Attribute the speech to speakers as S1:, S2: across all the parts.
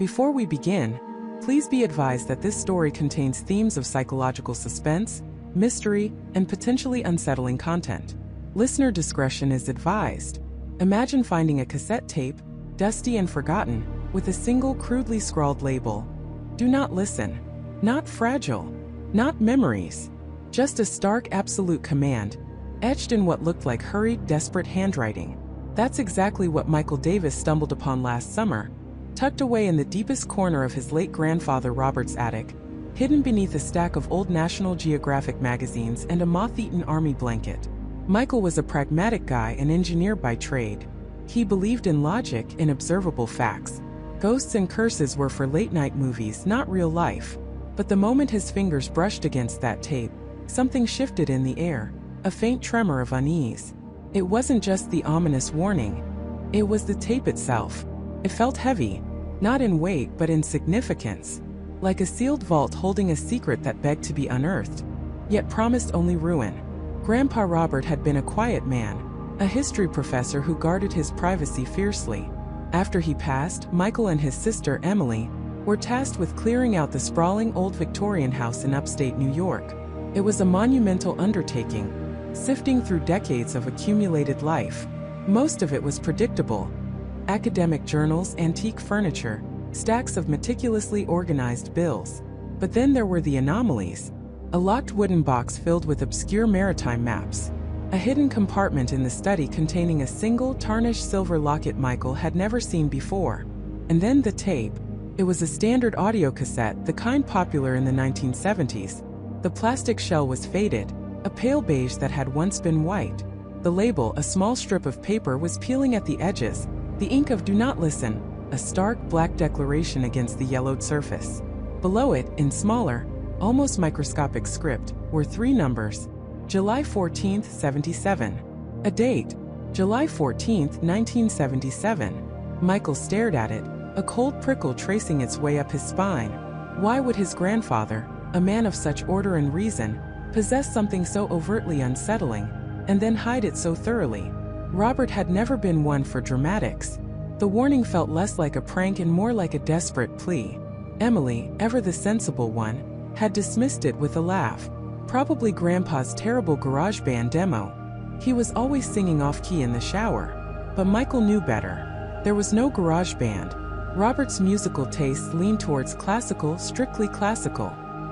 S1: Before we begin, please be advised that this story contains themes of psychological suspense, mystery, and potentially unsettling content. Listener discretion is advised. Imagine finding a cassette tape, dusty and forgotten, with a single crudely scrawled label. Do not listen. Not fragile. Not memories. Just a stark absolute command, etched in what looked like hurried, desperate handwriting. That's exactly what Michael Davis stumbled upon last summer, tucked away in the deepest corner of his late grandfather Robert's attic, hidden beneath a stack of old National Geographic magazines and a moth-eaten army blanket. Michael was a pragmatic guy, an engineer by trade. He believed in logic, in observable facts. Ghosts and curses were for late-night movies, not real life. But the moment his fingers brushed against that tape, something shifted in the air, a faint tremor of unease. It wasn't just the ominous warning. It was the tape itself. It felt heavy, not in weight but in significance, like a sealed vault holding a secret that begged to be unearthed, yet promised only ruin. Grandpa Robert had been a quiet man, a history professor who guarded his privacy fiercely. After he passed, Michael and his sister Emily were tasked with clearing out the sprawling old Victorian house in upstate New York. It was a monumental undertaking, sifting through decades of accumulated life. Most of it was predictable. Academic journals, antique furniture, stacks of meticulously organized bills. But then there were the anomalies. A locked wooden box filled with obscure maritime maps. A hidden compartment in the study containing a single tarnished silver locket Michael had never seen before. And then the tape. It was a standard audio cassette, the kind popular in the 1970s. The plastic shell was faded, a pale beige that had once been white. The label, a small strip of paper, was peeling at the edges, the ink of "Do Not Listen," a stark black declaration against the yellowed surface. Below it, in smaller, almost microscopic script, were 3 numbers. July 14, 77. A date. July 14, 1977. Michael stared at it, a cold prickle tracing its way up his spine. Why would his grandfather, a man of such order and reason, possess something so overtly unsettling, and then hide it so thoroughly? Robert had never been one for dramatics. The warning felt less like a prank and more like a desperate plea. Emily, ever the sensible one, had dismissed it with a laugh. Probably Grandpa's terrible garage band demo. He was always singing off-key in the shower. But Michael knew better. There was no garage band. Robert's musical tastes leaned towards classical, strictly classical.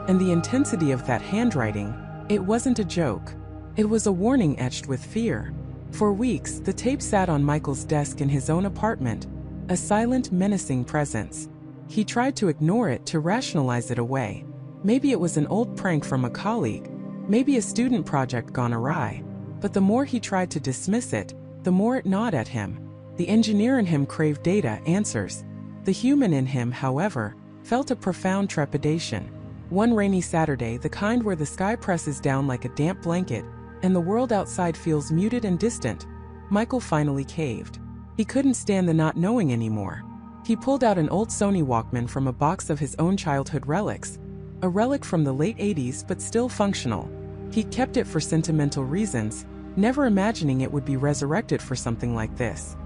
S1: And the intensity of that handwriting, it wasn't a joke. It was a warning etched with fear. For weeks, the tape sat on Michael's desk in his own apartment, a silent, menacing presence. He tried to ignore it, to rationalize it away. Maybe it was an old prank from a colleague, maybe a student project gone awry. But the more he tried to dismiss it, the more it gnawed at him. The engineer in him craved data, answers. The human in him, however, felt a profound trepidation. One rainy Saturday, the kind where the sky presses down like a damp blanket, and the world outside feels muted and distant, Michael finally caved. He couldn't stand the not knowing anymore. He pulled out an old Sony Walkman from a box of his own childhood relics. A relic from the late 80s, but still functional. He kept it for sentimental reasons, never imagining it would be resurrected for something like this.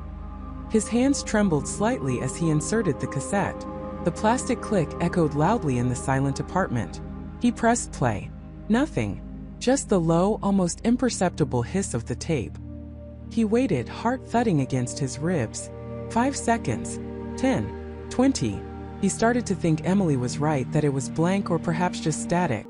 S1: His hands trembled slightly as he inserted the cassette. The plastic click echoed loudly in the silent apartment. He pressed play. Nothing. Just the low, almost imperceptible hiss of the tape. He waited, heart thudding against his ribs. 5 seconds. 10. 20. He started to think Emily was right, that it was blank or perhaps just static.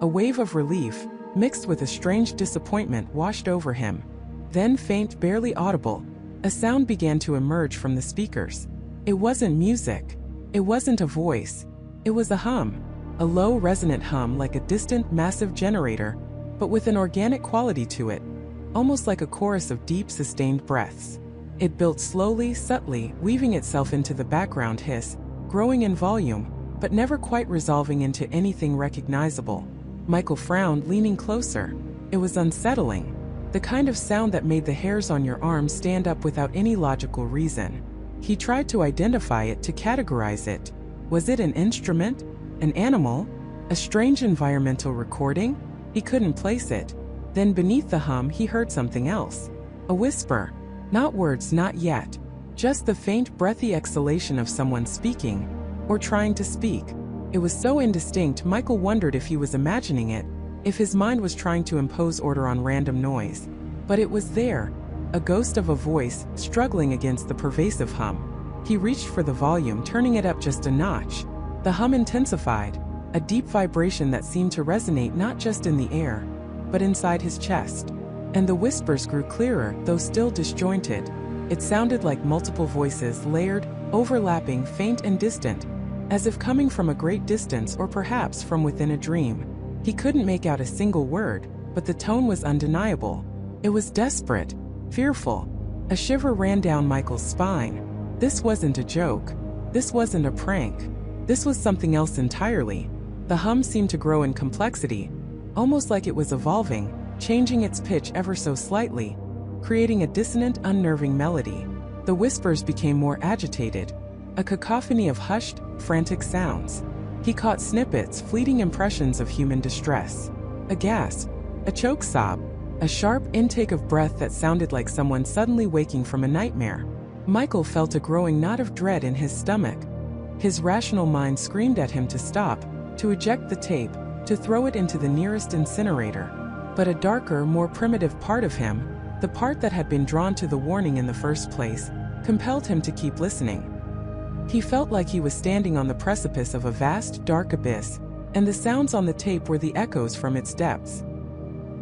S1: A wave of relief, mixed with a strange disappointment, washed over him. Then, faint, barely audible, a sound began to emerge from the speakers. It wasn't music. It wasn't a voice. It was a hum. A low, resonant hum, like a distant, massive generator, but with an organic quality to it, almost like a chorus of deep, sustained breaths. It built slowly, subtly, weaving itself into the background hiss, growing in volume, but never quite resolving into anything recognizable. Michael frowned, leaning closer. It was unsettling. The kind of sound that made the hairs on your arms stand up without any logical reason. He tried to identify it, to categorize it. Was it an instrument? An animal? A strange environmental recording? He couldn't place it. Then beneath the hum he heard something else. A whisper. Not words, not yet. Just the faint, breathy exhalation of someone speaking. or trying to speak. It was so indistinct, Michael wondered if he was imagining it, if his mind was trying to impose order on random noise. But it was there, a ghost of a voice, struggling against the pervasive hum. He reached for the volume, turning it up just a notch. The hum intensified, a deep vibration that seemed to resonate not just in the air, but inside his chest. And the whispers grew clearer, though still disjointed. It sounded like multiple voices, layered, overlapping, faint and distant, as if coming from a great distance or perhaps from within a dream. He couldn't make out a single word, but the tone was undeniable. It was desperate, fearful. A shiver ran down Michael's spine. This wasn't a joke. This wasn't a prank. This was something else entirely. The hum seemed to grow in complexity, almost like it was evolving, changing its pitch ever so slightly, creating a dissonant, unnerving melody. The whispers became more agitated, a cacophony of hushed, frantic sounds. He caught snippets, fleeting impressions of human distress. A gasp, a choke sob, a sharp intake of breath that sounded like someone suddenly waking from a nightmare. Michael felt a growing knot of dread in his stomach. His rational mind screamed at him to stop, to eject the tape, to throw it into the nearest incinerator. But a darker, more primitive part of him, the part that had been drawn to the warning in the first place, compelled him to keep listening. He felt like he was standing on the precipice of a vast, dark abyss, and the sounds on the tape were the echoes from its depths.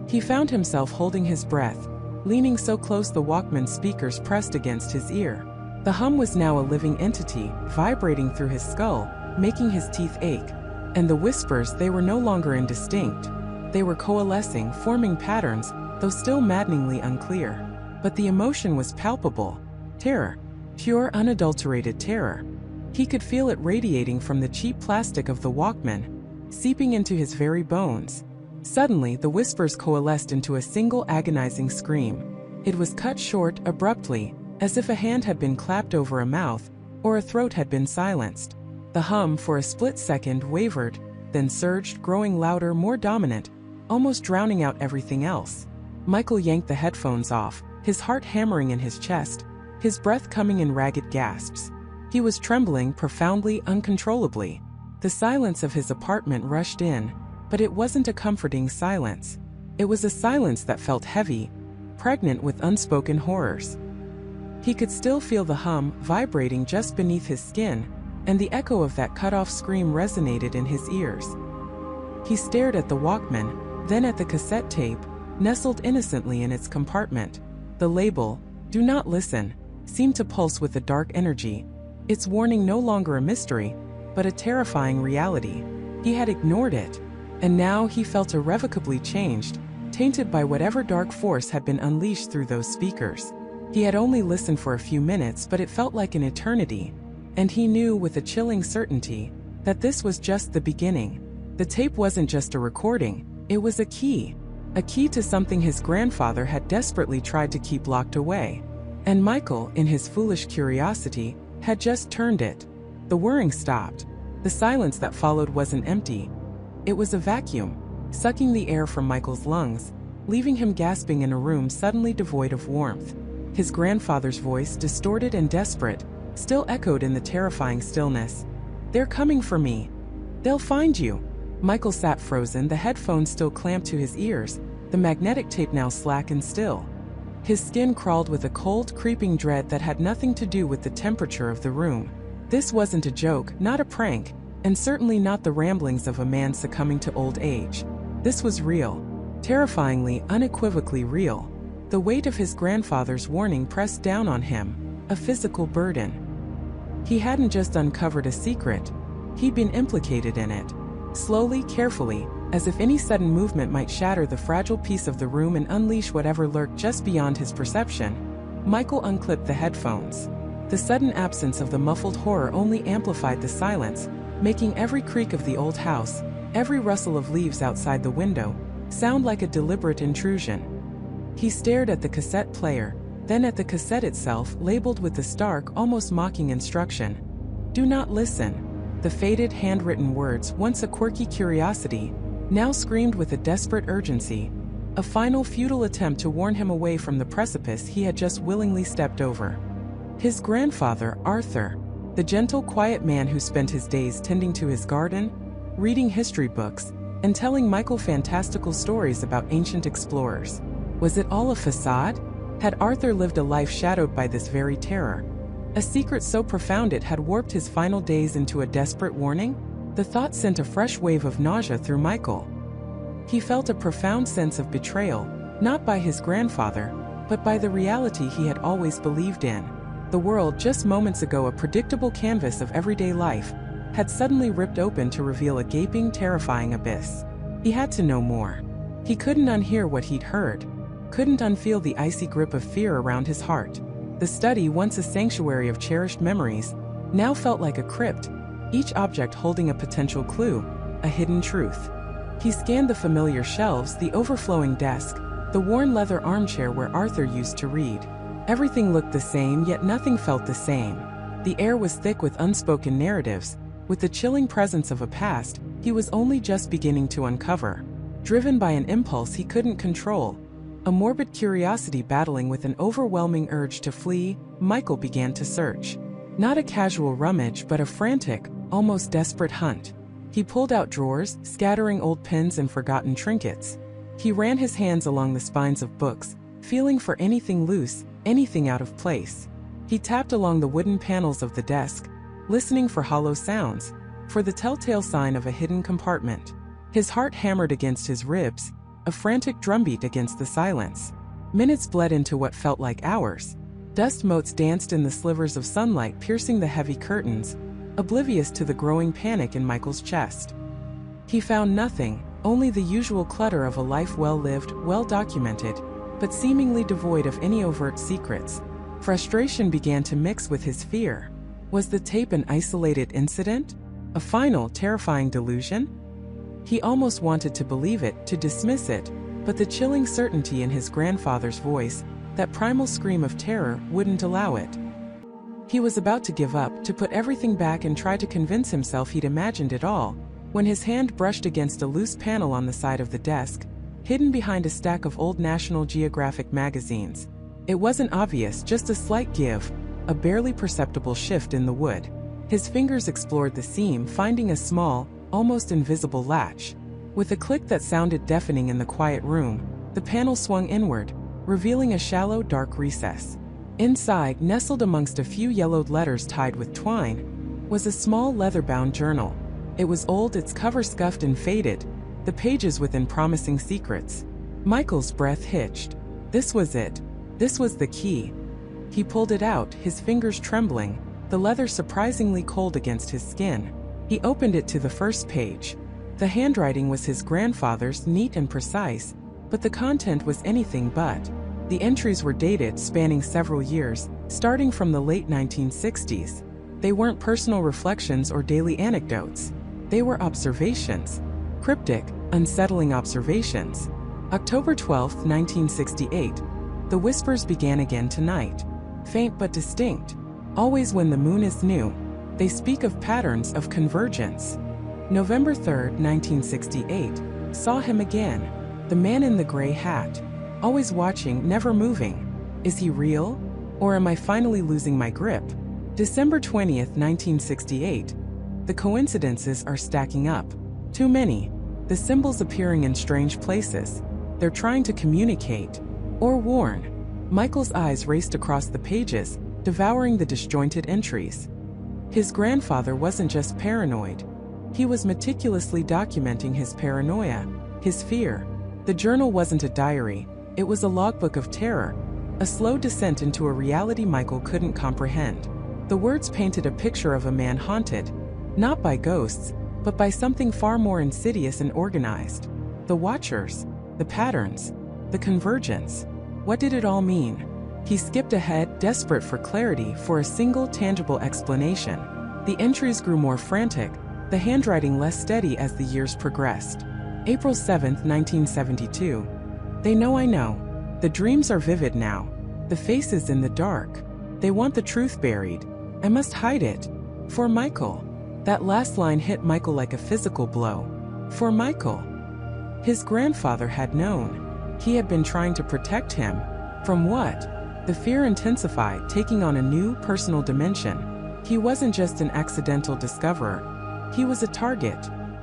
S1: He found himself holding his breath, leaning so close the Walkman's speakers pressed against his ear. The hum was now a living entity, vibrating through his skull, making his teeth ache. And the whispers, they were no longer indistinct. They were coalescing, forming patterns, though still maddeningly unclear. But the emotion was palpable. Terror. Pure, unadulterated terror. He could feel it radiating from the cheap plastic of the Walkman, seeping into his very bones. Suddenly, the whispers coalesced into a single agonizing scream. It was cut short, abruptly, as if a hand had been clapped over a mouth, or a throat had been silenced. The hum, for a split second, wavered, then surged, growing louder, more dominant, almost drowning out everything else. Michael yanked the headphones off, his heart hammering in his chest, his breath coming in ragged gasps. He was trembling profoundly, uncontrollably. The silence of his apartment rushed in, but it wasn't a comforting silence. It was a silence that felt heavy, pregnant with unspoken horrors. He could still feel the hum vibrating just beneath his skin, and the echo of that cut-off scream resonated in his ears. He stared at the Walkman, then at the cassette tape, nestled innocently in its compartment. The label, "Do Not Listen," seemed to pulse with a dark energy, its warning no longer a mystery, but a terrifying reality. He had ignored it, and now he felt irrevocably changed, tainted by whatever dark force had been unleashed through those speakers. He had only listened for a few minutes, but it felt like an eternity, and he knew with a chilling certainty that this was just the beginning. The tape wasn't just a recording, it was a key to something his grandfather had desperately tried to keep locked away. And Michael, in his foolish curiosity, had just turned it. The whirring stopped. The silence that followed wasn't empty. It was a vacuum, sucking the air from Michael's lungs, leaving him gasping in a room suddenly devoid of warmth. His grandfather's voice, distorted and desperate, still echoed in the terrifying stillness. "They're coming for me. They'll find you." Michael sat frozen, the headphones still clamped to his ears, the magnetic tape now slack and still. His skin crawled with a cold, creeping dread that had nothing to do with the temperature of the room. This wasn't a joke, not a prank, and certainly not the ramblings of a man succumbing to old age. This was real. Terrifyingly, unequivocally real. The weight of his grandfather's warning pressed down on him, a physical burden. He hadn't just uncovered a secret, he'd been implicated in it. Slowly, carefully, as if any sudden movement might shatter the fragile peace of the room and unleash whatever lurked just beyond his perception, Michael unclipped the headphones. The sudden absence of the muffled horror only amplified the silence, making every creak of the old house, every rustle of leaves outside the window, sound like a deliberate intrusion. He stared at the cassette player, then at the cassette itself, labeled with the stark, almost mocking instruction. "Do not listen." The faded, handwritten words, once a quirky curiosity, now screamed with a desperate urgency, a final futile attempt to warn him away from the precipice he had just willingly stepped over. His grandfather, Arthur. The gentle, quiet man who spent his days tending to his garden, reading history books, and telling Michael fantastical stories about ancient explorers. Was it all a facade? Had Arthur lived a life shadowed by this very terror? A secret so profound it had warped his final days into a desperate warning? The thought sent a fresh wave of nausea through Michael. He felt a profound sense of betrayal, not by his grandfather, but by the reality he had always believed in. The world, just moments ago a predictable canvas of everyday life, had suddenly ripped open to reveal a gaping, terrifying abyss. He had to know more. He couldn't unhear what he'd heard, couldn't unfeel the icy grip of fear around his heart. The study, once a sanctuary of cherished memories, now felt like a crypt, each object holding a potential clue, a hidden truth. He scanned the familiar shelves, the overflowing desk, the worn leather armchair where Arthur used to read. Everything looked the same, yet nothing felt the same. The air was thick with unspoken narratives, with the chilling presence of a past he was only just beginning to uncover. Driven by an impulse he couldn't control, a morbid curiosity battling with an overwhelming urge to flee, Michael began to search. Not a casual rummage, but a frantic, almost desperate hunt. He pulled out drawers, scattering old pens and forgotten trinkets. He ran his hands along the spines of books, feeling for anything loose, anything out of place. He tapped along the wooden panels of the desk, listening for hollow sounds, for the telltale sign of a hidden compartment. His heart hammered against his ribs, a frantic drumbeat against the silence. Minutes bled into what felt like hours. Dust motes danced in the slivers of sunlight piercing the heavy curtains, oblivious to the growing panic in Michael's chest. He found nothing, only the usual clutter of a life well lived, well documented, but seemingly devoid of any overt secrets. Frustration began to mix with his fear. Was the tape an isolated incident? A final, terrifying delusion? He almost wanted to believe it, to dismiss it, but the chilling certainty in his grandfather's voice, that primal scream of terror, wouldn't allow it. He was about to give up, to put everything back and try to convince himself he'd imagined it all, when his hand brushed against a loose panel on the side of the desk, hidden behind a stack of old National Geographic magazines. It wasn't obvious, just a slight give, a barely perceptible shift in the wood. His fingers explored the seam, finding a small, almost invisible latch. With a click that sounded deafening in the quiet room, the panel swung inward, revealing a shallow, dark recess. Inside, nestled amongst a few yellowed letters tied with twine, was a small leather-bound journal. It was old, its cover scuffed and faded, the pages within promising secrets. Michael's breath hitched. This was it. This was the key. He pulled it out, his fingers trembling, the leather surprisingly cold against his skin. He opened it to the first page. The handwriting was his grandfather's, neat and precise, but the content was anything but. The entries were dated, spanning several years, starting from the late 1960s. They weren't personal reflections or daily anecdotes. They were observations. Cryptic, unsettling observations. October 12, 1968. The whispers began again tonight. Faint but distinct. Always when the moon is new. They speak of patterns, of convergence. November 3, 1968. Saw him again. The man in the gray hat. Always watching, never moving. Is he real? Or am I finally losing my grip? December 20th, 1968. The coincidences are stacking up. Too many. The symbols appearing in strange places. They're trying to communicate. Or warn. Michael's eyes raced across the pages, devouring the disjointed entries. His grandfather wasn't just paranoid. He was meticulously documenting his paranoia, his fear. The journal wasn't a diary. It was a logbook of terror, a slow descent into a reality Michael couldn't comprehend. The words painted a picture of a man haunted, not by ghosts, but by something far more insidious and organized. The watchers, the patterns, the convergence. What did it all mean? He skipped ahead, desperate for clarity, for a single tangible explanation. The entries grew more frantic, the handwriting less steady as the years progressed. April 7, 1972. They know I know. The dreams are vivid now. The faces in the dark. They want the truth buried. I must hide it. For Michael. That last line hit Michael like a physical blow. For Michael. His grandfather had known. He had been trying to protect him. From what? The fear intensified, taking on a new, personal dimension. He wasn't just an accidental discoverer. He was a target.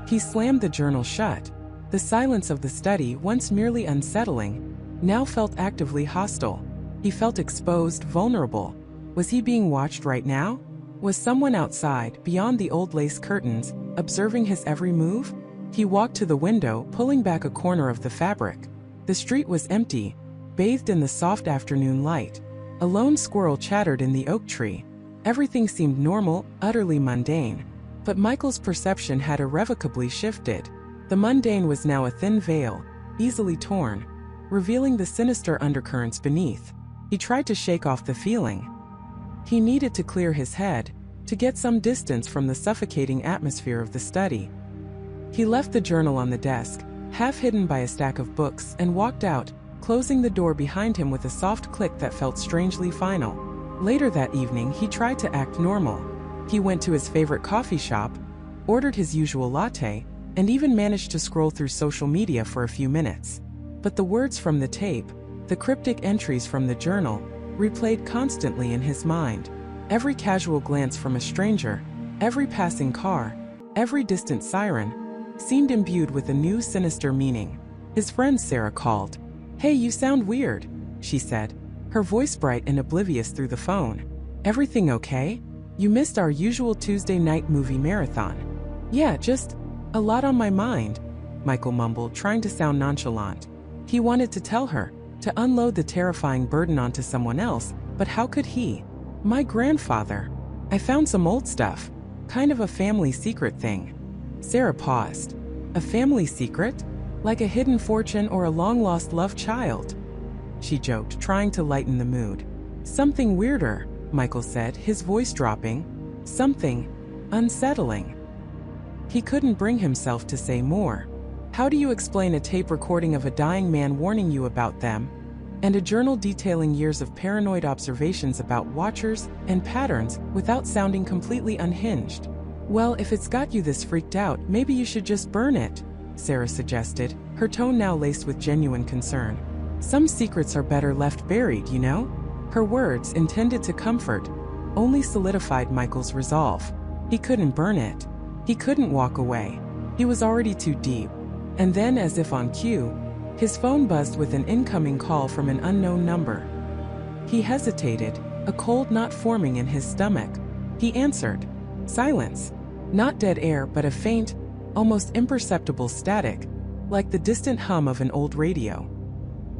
S1: He slammed the journal shut. The silence of the study, once merely unsettling, now felt actively hostile. He felt exposed, vulnerable. Was he being watched right now? Was someone outside, beyond the old lace curtains, observing his every move? He walked to the window, pulling back a corner of the fabric. The street was empty, bathed in the soft afternoon light. A lone squirrel chattered in the oak tree. Everything seemed normal, utterly mundane. But Michael's perception had irrevocably shifted. The mundane was now a thin veil, easily torn, revealing the sinister undercurrents beneath. He tried to shake off the feeling. He needed to clear his head, to get some distance from the suffocating atmosphere of the study. He left the journal on the desk, half hidden by a stack of books, and walked out, closing the door behind him with a soft click that felt strangely final. Later that evening, he tried to act normal. He went to his favorite coffee shop, ordered his usual latte, and even managed to scroll through social media for a few minutes. But the words from the tape, the cryptic entries from the journal, replayed constantly in his mind. Every casual glance from a stranger, every passing car, every distant siren, seemed imbued with a new sinister meaning. His friend Sarah called. "Hey, you sound weird," she said, her voice bright and oblivious through the phone. "Everything okay? You missed our usual Tuesday night movie marathon." "Yeah, just a lot on my mind," Michael mumbled, trying to sound nonchalant. He wanted to tell her, to unload the terrifying burden onto someone else, but how could he? "My grandfather. I found some old stuff. Kind of a family secret thing." Sarah paused. "A family secret? Like a hidden fortune or a long-lost love child?" she joked, trying to lighten the mood. "Something weirder," Michael said, his voice dropping. "Something unsettling." He couldn't bring himself to say more. How do you explain a tape recording of a dying man warning you about them, and a journal detailing years of paranoid observations about watchers and patterns without sounding completely unhinged? "Well, if it's got you this freaked out, maybe you should just burn it," Sarah suggested, her tone now laced with genuine concern. "Some secrets are better left buried, you know?" Her words, intended to comfort, only solidified Michael's resolve. He couldn't burn it. He couldn't walk away. He was already too deep. And then, as if on cue, his phone buzzed with an incoming call from an unknown number. He hesitated, a cold knot forming in his stomach. He answered. Silence. Not dead air, but a faint, almost imperceptible static, like the distant hum of an old radio.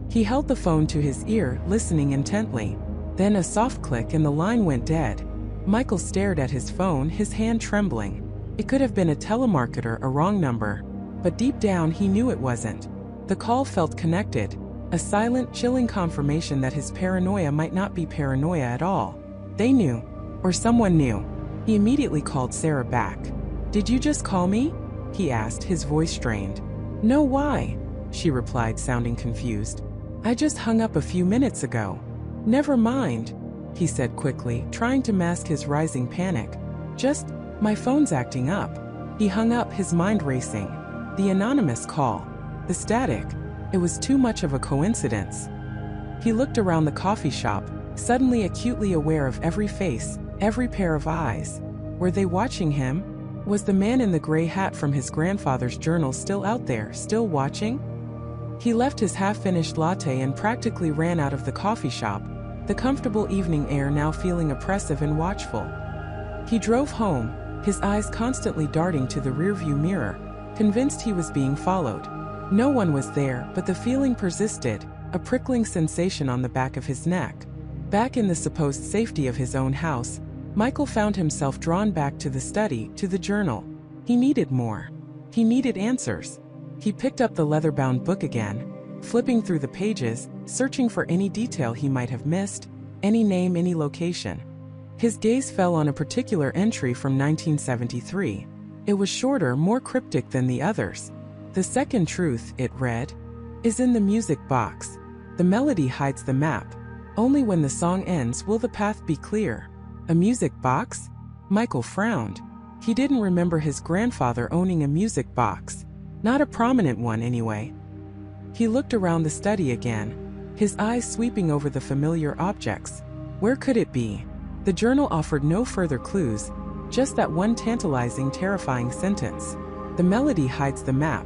S1: He held the phone to his ear, listening intently. Then a soft click and the line went dead. Michael stared at his phone, his hand trembling. It could have been a telemarketer, a wrong number. But deep down he knew it wasn't. The call felt connected, a silent, chilling confirmation that his paranoia might not be paranoia at all. They knew, or someone knew. He immediately called Sarah back. "Did you just call me?" he asked, his voice strained. "No, why?" she replied, sounding confused. "I just hung up a few minutes ago." "Never mind," he said quickly, trying to mask his rising panic. "Just, my phone's acting up." He hung up, his mind racing. The anonymous call. The static. It was too much of a coincidence. He looked around the coffee shop, suddenly acutely aware of every face, every pair of eyes. Were they watching him? Was the man in the gray hat from his grandfather's journal still out there, still watching? He left his half-finished latte and practically ran out of the coffee shop, the comfortable evening air now feeling oppressive and watchful. He drove home, his eyes constantly darting to the rearview mirror, convinced he was being followed. No one was there, but the feeling persisted, a prickling sensation on the back of his neck. Back in the supposed safety of his own house, Michael found himself drawn back to the study, to the journal. He needed more. He needed answers. He picked up the leather-bound book again, flipping through the pages, searching for any detail he might have missed, any name, any location. His gaze fell on a particular entry from 1973. It was shorter, more cryptic than the others. "The second truth," it read, "is in the music box. The melody hides the map. Only when the song ends will the path be clear." A music box? Michael frowned. He didn't remember his grandfather owning a music box. Not a prominent one, anyway. He looked around the study again, his eyes sweeping over the familiar objects. Where could it be? The journal offered no further clues, just that one tantalizing, terrifying sentence. The melody hides the map.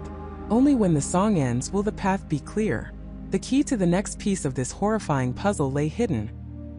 S1: Only when the song ends will the path be clear. The key to the next piece of this horrifying puzzle lay hidden,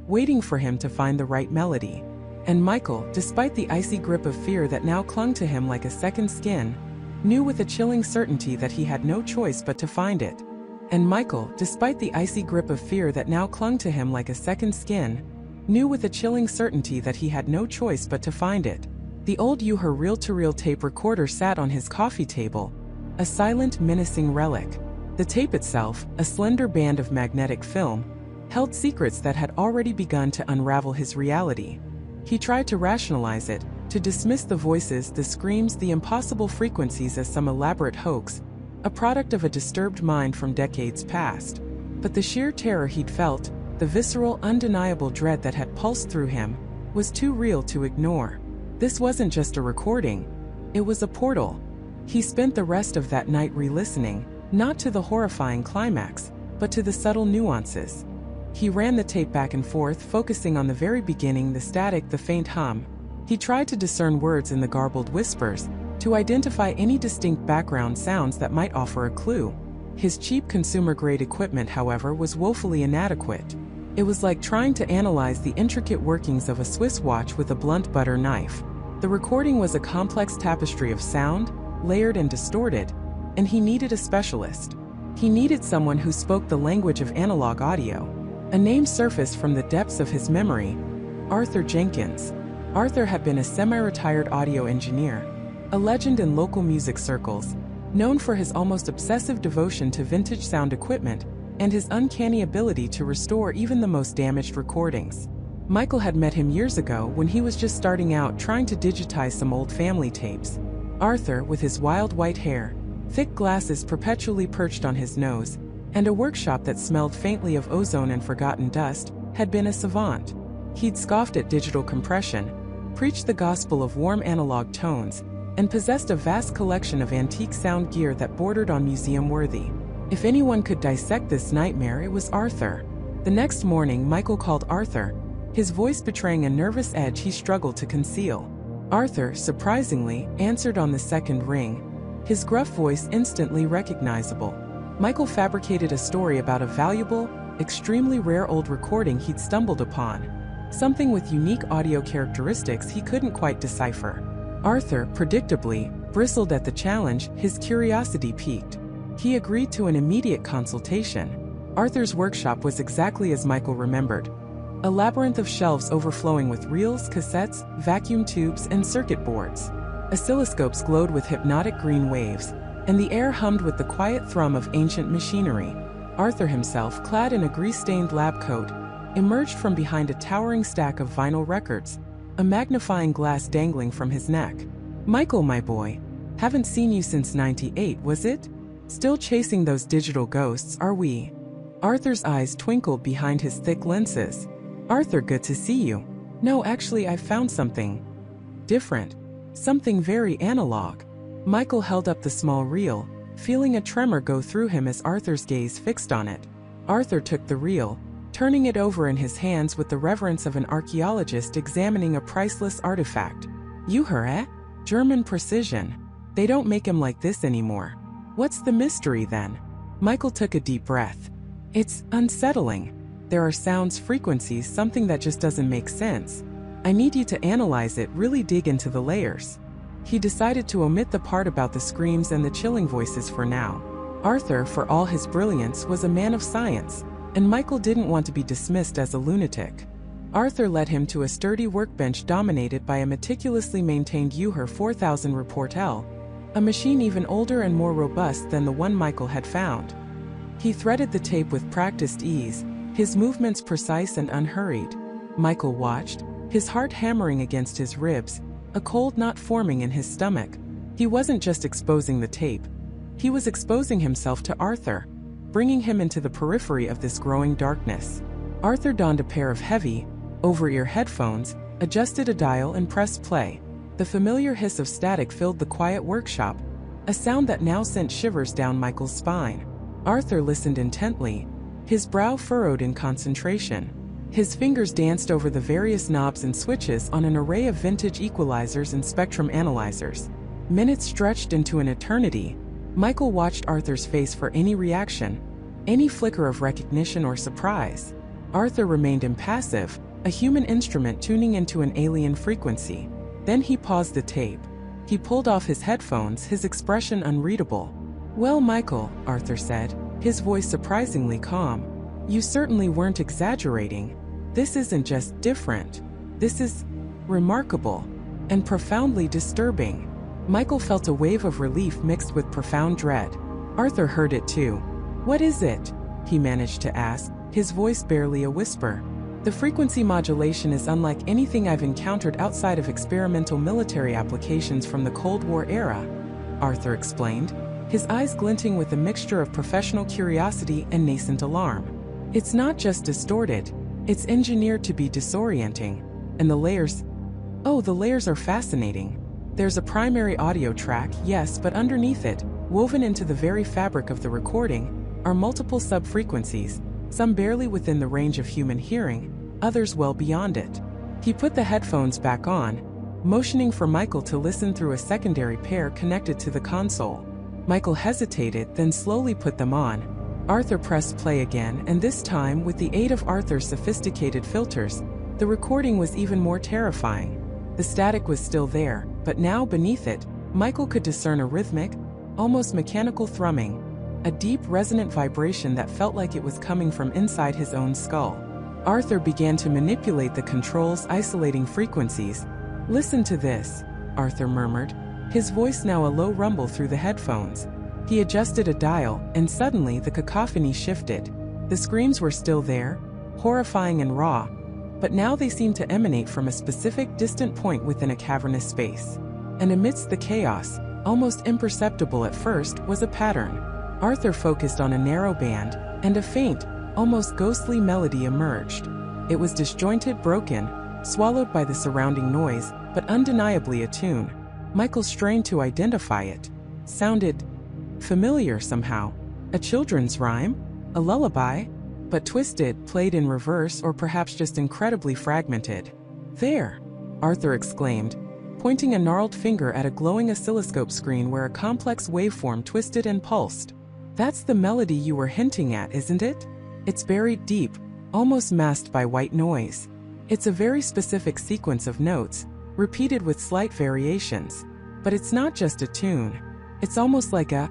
S1: waiting for him to find the right melody. And Michael, despite the icy grip of fear that now clung to him like a second skin, knew with a chilling certainty that he had no choice but to find it. And Michael, despite the icy grip of fear that now clung to him like a second skin, knew with a chilling certainty that he had no choice but to find it. The old Uher reel-to-reel tape recorder sat on his coffee table, a silent, menacing relic. The tape itself, a slender band of magnetic film, held secrets that had already begun to unravel his reality. He tried to rationalize it, to dismiss the voices, the screams, the impossible frequencies as some elaborate hoax, a product of a disturbed mind from decades past. But the sheer terror he'd felt, the visceral, undeniable dread that had pulsed through him, was too real to ignore. This wasn't just a recording, it was a portal. He spent the rest of that night re-listening, not to the horrifying climax, but to the subtle nuances. He ran the tape back and forth, focusing on the very beginning, the static, the faint hum. He tried to discern words in the garbled whispers, to identify any distinct background sounds that might offer a clue. His cheap consumer-grade equipment, however, was woefully inadequate. It was like trying to analyze the intricate workings of a Swiss watch with a blunt butter knife. The recording was a complex tapestry of sound, layered and distorted, and he needed a specialist. He needed someone who spoke the language of analog audio. A name surfaced from the depths of his memory: Arthur Jenkins. Arthur had been a semi-retired audio engineer, a legend in local music circles, known for his almost obsessive devotion to vintage sound equipment and his uncanny ability to restore even the most damaged recordings. Michael had met him years ago when he was just starting out trying to digitize some old family tapes. Arthur, with his wild white hair, thick glasses perpetually perched on his nose, and a workshop that smelled faintly of ozone and forgotten dust, had been a savant. He'd scoffed at digital compression, preached the gospel of warm analog tones, and possessed a vast collection of antique sound gear that bordered on museum-worthy. If anyone could dissect this nightmare, it was Arthur. The next morning, Michael called Arthur, his voice betraying a nervous edge he struggled to conceal. Arthur, surprisingly, answered on the second ring, his gruff voice instantly recognizable. Michael fabricated a story about a valuable, extremely rare old recording he'd stumbled upon, something with unique audio characteristics he couldn't quite decipher. Arthur, predictably, bristled at the challenge, his curiosity piqued. He agreed to an immediate consultation. Arthur's workshop was exactly as Michael remembered: a labyrinth of shelves overflowing with reels, cassettes, vacuum tubes, and circuit boards. Oscilloscopes glowed with hypnotic green waves, and the air hummed with the quiet thrum of ancient machinery. Arthur himself, clad in a grease-stained lab coat, emerged from behind a towering stack of vinyl records, a magnifying glass dangling from his neck. "Michael, my boy, haven't seen you since '98, was it? Still chasing those digital ghosts, are we?" Arthur's eyes twinkled behind his thick lenses. "Arthur, good to see you. No, actually, I found something different. Something very analog." Michael held up the small reel, feeling a tremor go through him as Arthur's gaze fixed on it. Arthur took the reel, turning it over in his hands with the reverence of an archaeologist examining a priceless artifact. "Uher, eh? German precision. They don't make 'em like this anymore. What's the mystery then?" Michael took a deep breath. "It's unsettling. There are sounds, frequencies, something that just doesn't make sense. I need you to analyze it, really dig into the layers." He decided to omit the part about the screams and the chilling voices for now. Arthur, for all his brilliance, was a man of science, and Michael didn't want to be dismissed as a lunatic. Arthur led him to a sturdy workbench dominated by a meticulously maintained Uher 4000 Report L, a machine even older and more robust than the one Michael had found. He threaded the tape with practiced ease, his movements precise and unhurried. Michael watched, his heart hammering against his ribs, a cold knot forming in his stomach. He wasn't just exposing the tape. He was exposing himself to Arthur, bringing him into the periphery of this growing darkness. Arthur donned a pair of heavy, over-ear headphones, adjusted a dial and pressed play. The familiar hiss of static filled the quiet workshop, a sound that now sent shivers down Michael's spine. Arthur listened intently, his brow furrowed in concentration. His fingers danced over the various knobs and switches on an array of vintage equalizers and spectrum analyzers. Minutes stretched into an eternity. Michael watched Arthur's face for any reaction, any flicker of recognition or surprise. Arthur remained impassive, a human instrument tuning into an alien frequency. Then he paused the tape. He pulled off his headphones, his expression unreadable. "Well, Michael," Arthur said, his voice surprisingly calm, "you certainly weren't exaggerating. This isn't just different. This is remarkable and profoundly disturbing." Michael felt a wave of relief mixed with profound dread. Arthur heard it too. "What is it?" he managed to ask, his voice barely a whisper. "The frequency modulation is unlike anything I've encountered outside of experimental military applications from the Cold War era," Arthur explained, his eyes glinting with a mixture of professional curiosity and nascent alarm. "It's not just distorted, it's engineered to be disorienting. And the layers are fascinating. There's a primary audio track, yes, but underneath it, woven into the very fabric of the recording, are multiple sub-frequencies, some barely within the range of human hearing, others well beyond it." He put the headphones back on, motioning for Michael to listen through a secondary pair connected to the console. Michael hesitated, then slowly put them on. Arthur pressed play again, and this time, with the aid of Arthur's sophisticated filters, the recording was even more terrifying. The static was still there, but now beneath it, Michael could discern a rhythmic, almost mechanical thrumming, a deep resonant vibration that felt like it was coming from inside his own skull. Arthur began to manipulate the controls, isolating frequencies. "Listen to this," Arthur murmured, his voice now a low rumble through the headphones. He adjusted a dial, and suddenly the cacophony shifted. The screams were still there, horrifying and raw, but now they seemed to emanate from a specific distant point within a cavernous space. And amidst the chaos, almost imperceptible at first, was a pattern. Arthur focused on a narrow band, and a faint, almost ghostly melody emerged. It was disjointed, broken, swallowed by the surrounding noise, but undeniably a tune. Michael strained to identify it. Sounded familiar somehow. A children's rhyme? A lullaby? But twisted, played in reverse, or perhaps just incredibly fragmented. "There!" Arthur exclaimed, pointing a gnarled finger at a glowing oscilloscope screen where a complex waveform twisted and pulsed. "That's the melody you were hinting at, isn't it? It's buried deep, almost masked by white noise. It's a very specific sequence of notes, repeated with slight variations. But it's not just a tune. It's almost like a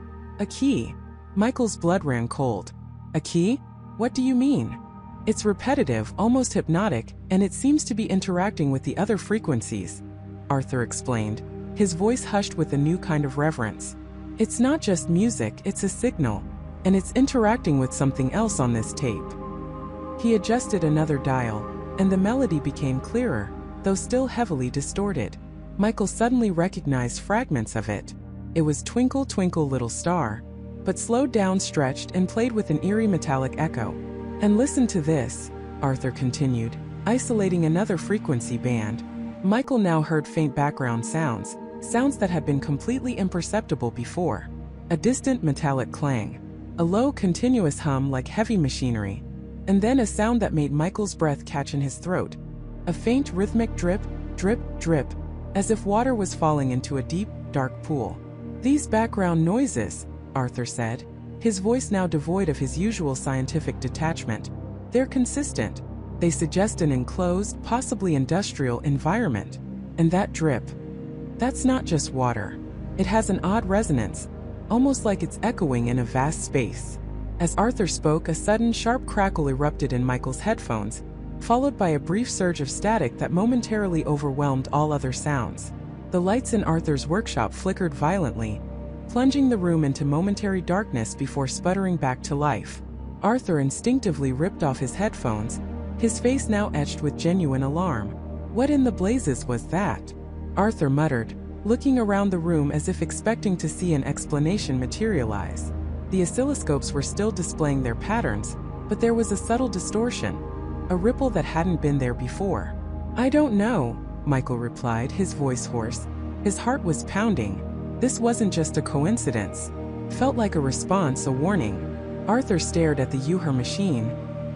S1: key." Michael's blood ran cold. "A key? What do you mean?" "It's repetitive, almost hypnotic, and it seems to be interacting with the other frequencies," Arthur explained, his voice hushed with a new kind of reverence. "It's not just music, it's a signal, and it's interacting with something else on this tape." He adjusted another dial, and the melody became clearer, though still heavily distorted. Michael suddenly recognized fragments of it. It was "Twinkle, Twinkle, Little Star," but slowed down, stretched, and played with an eerie metallic echo. "And listen to this," Arthur continued, isolating another frequency band. Michael now heard faint background sounds, sounds that had been completely imperceptible before. A distant metallic clang, a low continuous hum like heavy machinery, and then a sound that made Michael's breath catch in his throat. A faint rhythmic drip, drip, drip, as if water was falling into a deep, dark pool. "These background noises," Arthur said, his voice now devoid of his usual scientific detachment. "They're consistent. They suggest an enclosed, possibly industrial environment. And that drip, that's not just water. It has an odd resonance, almost like it's echoing in a vast space." As Arthur spoke, a sudden sharp crackle erupted in Michael's headphones, followed by a brief surge of static that momentarily overwhelmed all other sounds. The lights in Arthur's workshop flickered violently, plunging the room into momentary darkness before sputtering back to life. Arthur instinctively ripped off his headphones, his face now etched with genuine alarm. "What in the blazes was that?" Arthur muttered, looking around the room as if expecting to see an explanation materialize. The oscilloscopes were still displaying their patterns, but there was a subtle distortion, a ripple that hadn't been there before. "I don't know," Michael replied, his voice hoarse. His heart was pounding. This wasn't just a coincidence. Felt like a response, a warning. Arthur stared at the Uher machine,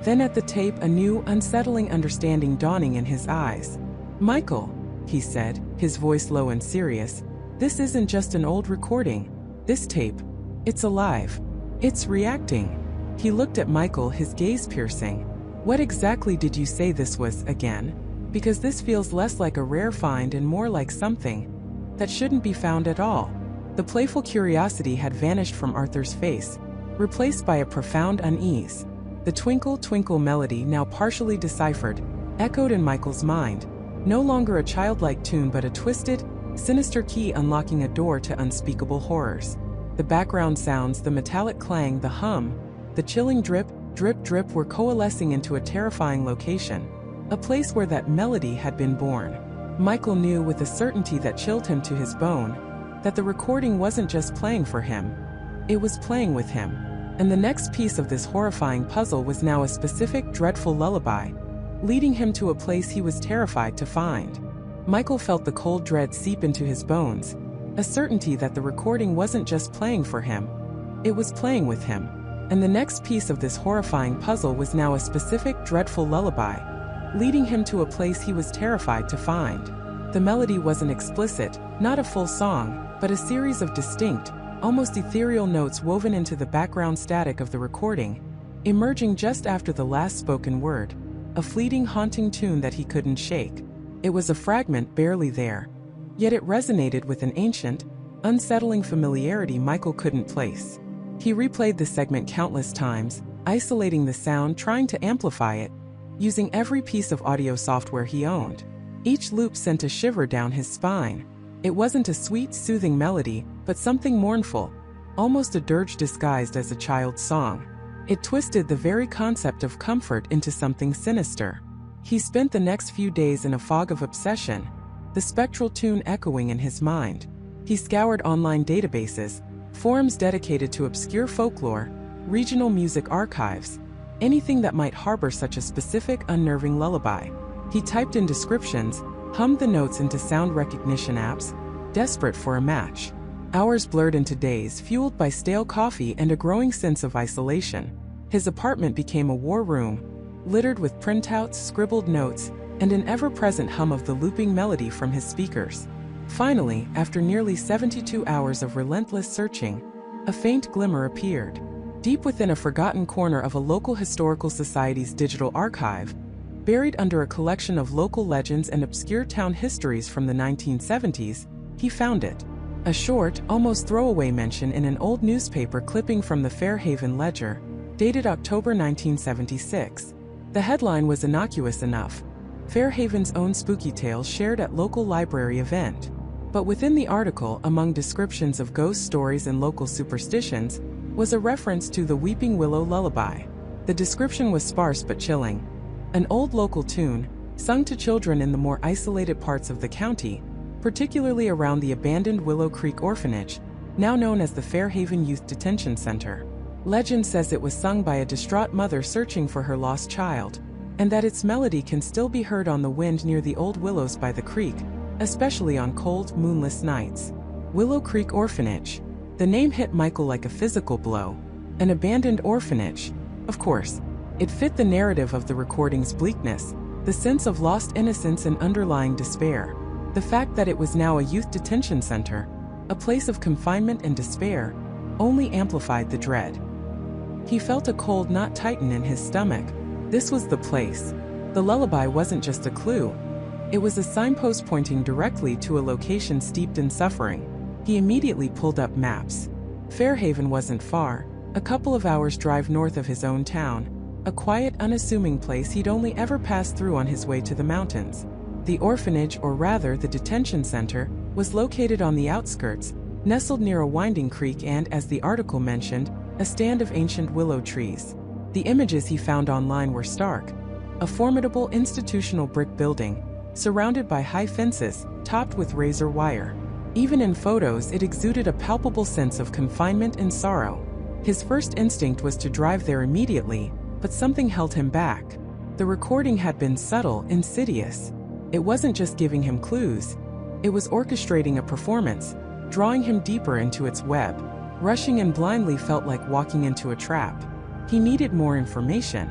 S1: Then at the tape, a new, unsettling understanding dawning in his eyes. "Michael," he said, his voice low and serious, "this isn't just an old recording. This tape, it's alive. It's reacting." He looked at Michael, his gaze piercing. "What exactly did you say this was, again? Because this feels less like a rare find and more like something that shouldn't be found at all." The playful curiosity had vanished from Arthur's face, replaced by a profound unease. The twinkle, twinkle melody, now partially deciphered, echoed in Michael's mind, no longer a childlike tune but a twisted, sinister key unlocking a door to unspeakable horrors. The background sounds, the metallic clang, the hum, the chilling drip, drip, drip were coalescing into a terrifying location, a place where that melody had been born. Michael knew with a certainty that chilled him to his bone that the recording wasn't just playing for him, it was playing with him. And the next piece of this horrifying puzzle was now a specific, dreadful lullaby, leading him to a place he was terrified to find. Michael felt the cold dread seep into his bones, a certainty that the recording wasn't just playing for him, it was playing with him. And the next piece of this horrifying puzzle was now a specific, dreadful lullaby, leading him to a place he was terrified to find. The melody wasn't explicit, not a full song, but a series of distinct, almost ethereal notes woven into the background static of the recording, emerging just after the last spoken word, a fleeting, haunting tune that he couldn't shake. It was a fragment barely there, yet it resonated with an ancient, unsettling familiarity Michael couldn't place. He replayed the segment countless times, isolating the sound, trying to amplify it, using every piece of audio software he owned. Each loop sent a shiver down his spine. It wasn't a sweet, soothing melody, but something mournful, almost a dirge disguised as a child's song. It twisted the very concept of comfort into something sinister. He spent the next few days in a fog of obsession, the spectral tune echoing in his mind. He scoured online databases, forums dedicated to obscure folklore, regional music archives, anything that might harbor such a specific, unnerving lullaby. He typed in descriptions, hummed the notes into sound recognition apps, desperate for a match. Hours blurred into days, fueled by stale coffee and a growing sense of isolation. His apartment became a war room, littered with printouts, scribbled notes, and an ever-present hum of the looping melody from his speakers. Finally, after nearly 72 hours of relentless searching, a faint glimmer appeared. Deep within a forgotten corner of a local historical society's digital archive, buried under a collection of local legends and obscure town histories from the 1970s, he found it. A short, almost throwaway mention in an old newspaper clipping from the Fairhaven Ledger, dated October 1976. The headline was innocuous enough: Fairhaven's own spooky tales shared at local library event. But within the article, among descriptions of ghost stories and local superstitions, was a reference to the Weeping Willow Lullaby. The description was sparse but chilling. An old local tune, sung to children in the more isolated parts of the county, particularly around the abandoned Willow Creek Orphanage, now known as the Fairhaven Youth Detention Center. Legend says it was sung by a distraught mother searching for her lost child, and that its melody can still be heard on the wind near the old willows by the creek, especially on cold, moonless nights. Willow Creek Orphanage. The name hit Michael like a physical blow. An abandoned orphanage. Of course, it fit the narrative of the recording's bleakness, the sense of lost innocence and underlying despair. The fact that it was now a youth detention center, a place of confinement and despair, only amplified the dread. He felt a cold knot tighten in his stomach. This was the place. The lullaby wasn't just a clue. It was a signpost pointing directly to a location steeped in suffering. He immediately pulled up maps. Fairhaven wasn't far, a couple of hours' drive north of his own town, a quiet, unassuming place he'd only ever passed through on his way to the mountains. The orphanage, or rather the detention center, was located on the outskirts, nestled near a winding creek and, as the article mentioned, a stand of ancient willow trees. The images he found online were stark. A formidable institutional brick building, surrounded by high fences, topped with razor wire. Even in photos, it exuded a palpable sense of confinement and sorrow. His first instinct was to drive there immediately, but something held him back. The recording had been subtle, insidious. It wasn't just giving him clues. It was orchestrating a performance, drawing him deeper into its web. Rushing in blindly felt like walking into a trap. He needed more information.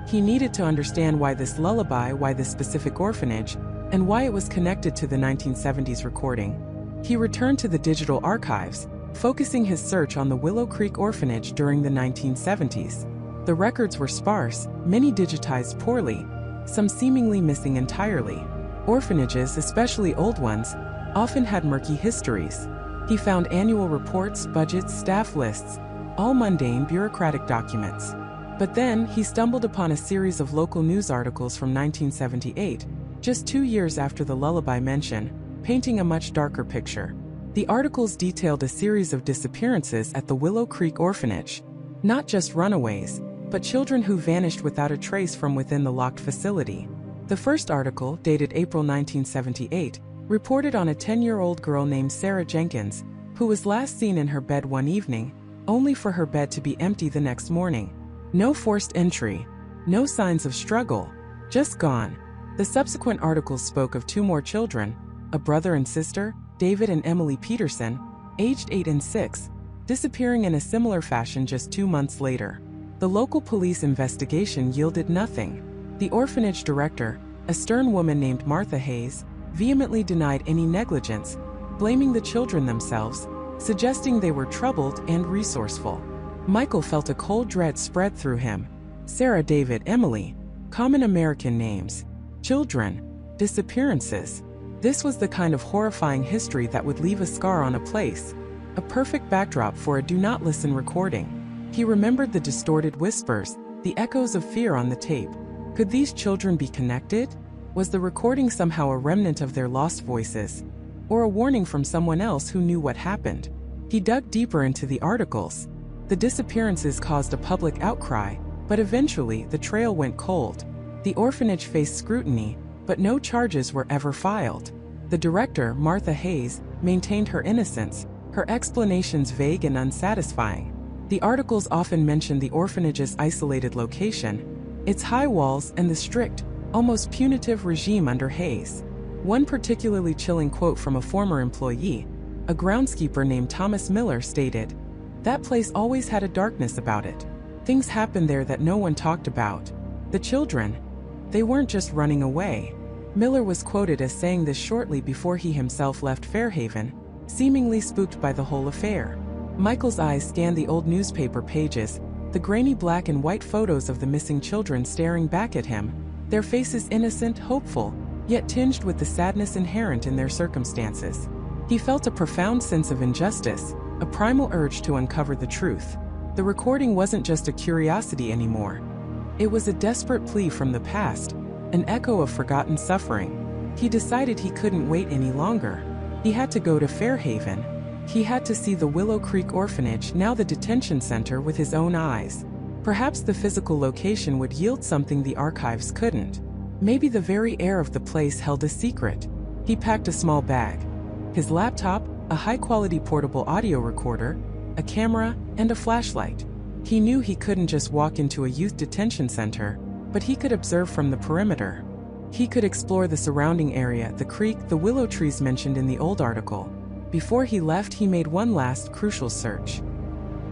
S1: He needed to understand why this lullaby, why this specific orphanage, and why it was connected to the 1970s recording. He returned to the digital archives, focusing his search on the Willow Creek Orphanage during the 1970s. The records were sparse, many digitized poorly, some seemingly missing entirely. Orphanages, especially old ones, often had murky histories. He found annual reports, budgets, staff lists, all mundane bureaucratic documents. But then, he stumbled upon a series of local news articles from 1978, just 2 years after the lullaby mention, painting a much darker picture. The articles detailed a series of disappearances at the Willow Creek Orphanage. Not just runaways, but children who vanished without a trace from within the locked facility. The first article, dated April 1978, reported on a 10-year-old girl named Sarah Jenkins, who was last seen in her bed one evening, only for her bed to be empty the next morning. No forced entry, no signs of struggle, just gone. The subsequent articles spoke of 2 more children, a brother and sister, David and Emily Peterson, aged 8 and 6, disappearing in a similar fashion just 2 months later. The local police investigation yielded nothing. The orphanage director, a stern woman named Martha Hayes, vehemently denied any negligence, blaming the children themselves, suggesting they were troubled and resourceful. Michael felt a cold dread spread through him. Sarah, David, Emily, common American names. Children, disappearances. This was the kind of horrifying history that would leave a scar on a place, a perfect backdrop for a do not listen recording. He remembered the distorted whispers, the echoes of fear on the tape. Could these children be connected? Was the recording somehow a remnant of their lost voices, or a warning from someone else who knew what happened? He dug deeper into the articles. The disappearances caused a public outcry, but eventually the trail went cold. The orphanage faced scrutiny, but no charges were ever filed. The director, Martha Hayes, maintained her innocence, her explanations vague and unsatisfying. The articles often mentioned the orphanage's isolated location, its high walls, and the strict, almost punitive regime under Hayes. One particularly chilling quote from a former employee, a groundskeeper named Thomas Miller, stated, "That place always had a darkness about it. Things happened there that no one talked about. The children, they weren't just running away." Miller was quoted as saying this shortly before he himself left Fairhaven, seemingly spooked by the whole affair. Michael's eyes scanned the old newspaper pages, the grainy black and white photos of the missing children staring back at him, their faces innocent, hopeful, yet tinged with the sadness inherent in their circumstances. He felt a profound sense of injustice, a primal urge to uncover the truth. The recording wasn't just a curiosity anymore. It was a desperate plea from the past, an echo of forgotten suffering. He decided he couldn't wait any longer. He had to go to Fairhaven. He had to see the Willow Creek Orphanage, now the detention center, with his own eyes. Perhaps the physical location would yield something the archives couldn't. Maybe the very air of the place held a secret. He packed a small bag. His laptop, a high-quality portable audio recorder, a camera, and a flashlight. He knew he couldn't just walk into a youth detention center, but he could observe from the perimeter. He could explore the surrounding area, the creek, the willow trees mentioned in the old article. Before he left, he made one last crucial search.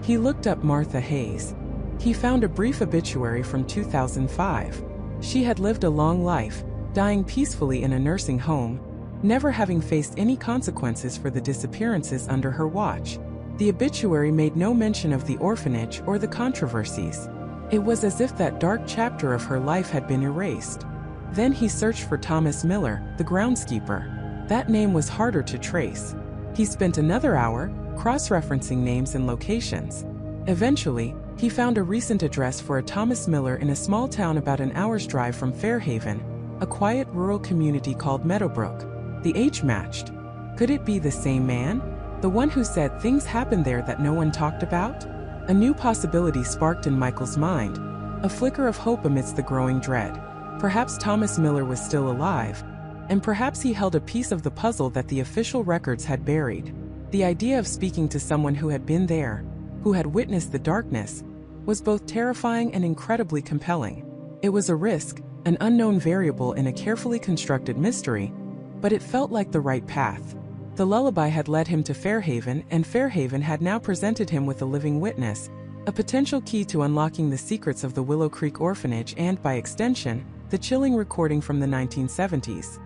S1: He looked up Martha Hayes. He found a brief obituary from 2005. She had lived a long life, dying peacefully in a nursing home, never having faced any consequences for the disappearances under her watch. The obituary made no mention of the orphanage or the controversies. It was as if that dark chapter of her life had been erased. Then he searched for Thomas Miller, the groundskeeper. That name was harder to trace. He spent another hour, cross-referencing names and locations. Eventually, he found a recent address for a Thomas Miller in a small town about an hour's drive from Fairhaven, a quiet rural community called Meadowbrook. The age matched. Could it be the same man? The one who said things happened there that no one talked about? A new possibility sparked in Michael's mind, a flicker of hope amidst the growing dread. Perhaps Thomas Miller was still alive, and perhaps he held a piece of the puzzle that the official records had buried. The idea of speaking to someone who had been there, who had witnessed the darkness, was both terrifying and incredibly compelling. It was a risk, an unknown variable in a carefully constructed mystery, but it felt like the right path. The lullaby had led him to Fairhaven, and Fairhaven had now presented him with a living witness, a potential key to unlocking the secrets of the Willow Creek Orphanage and, by extension, the chilling recording from the 1970s.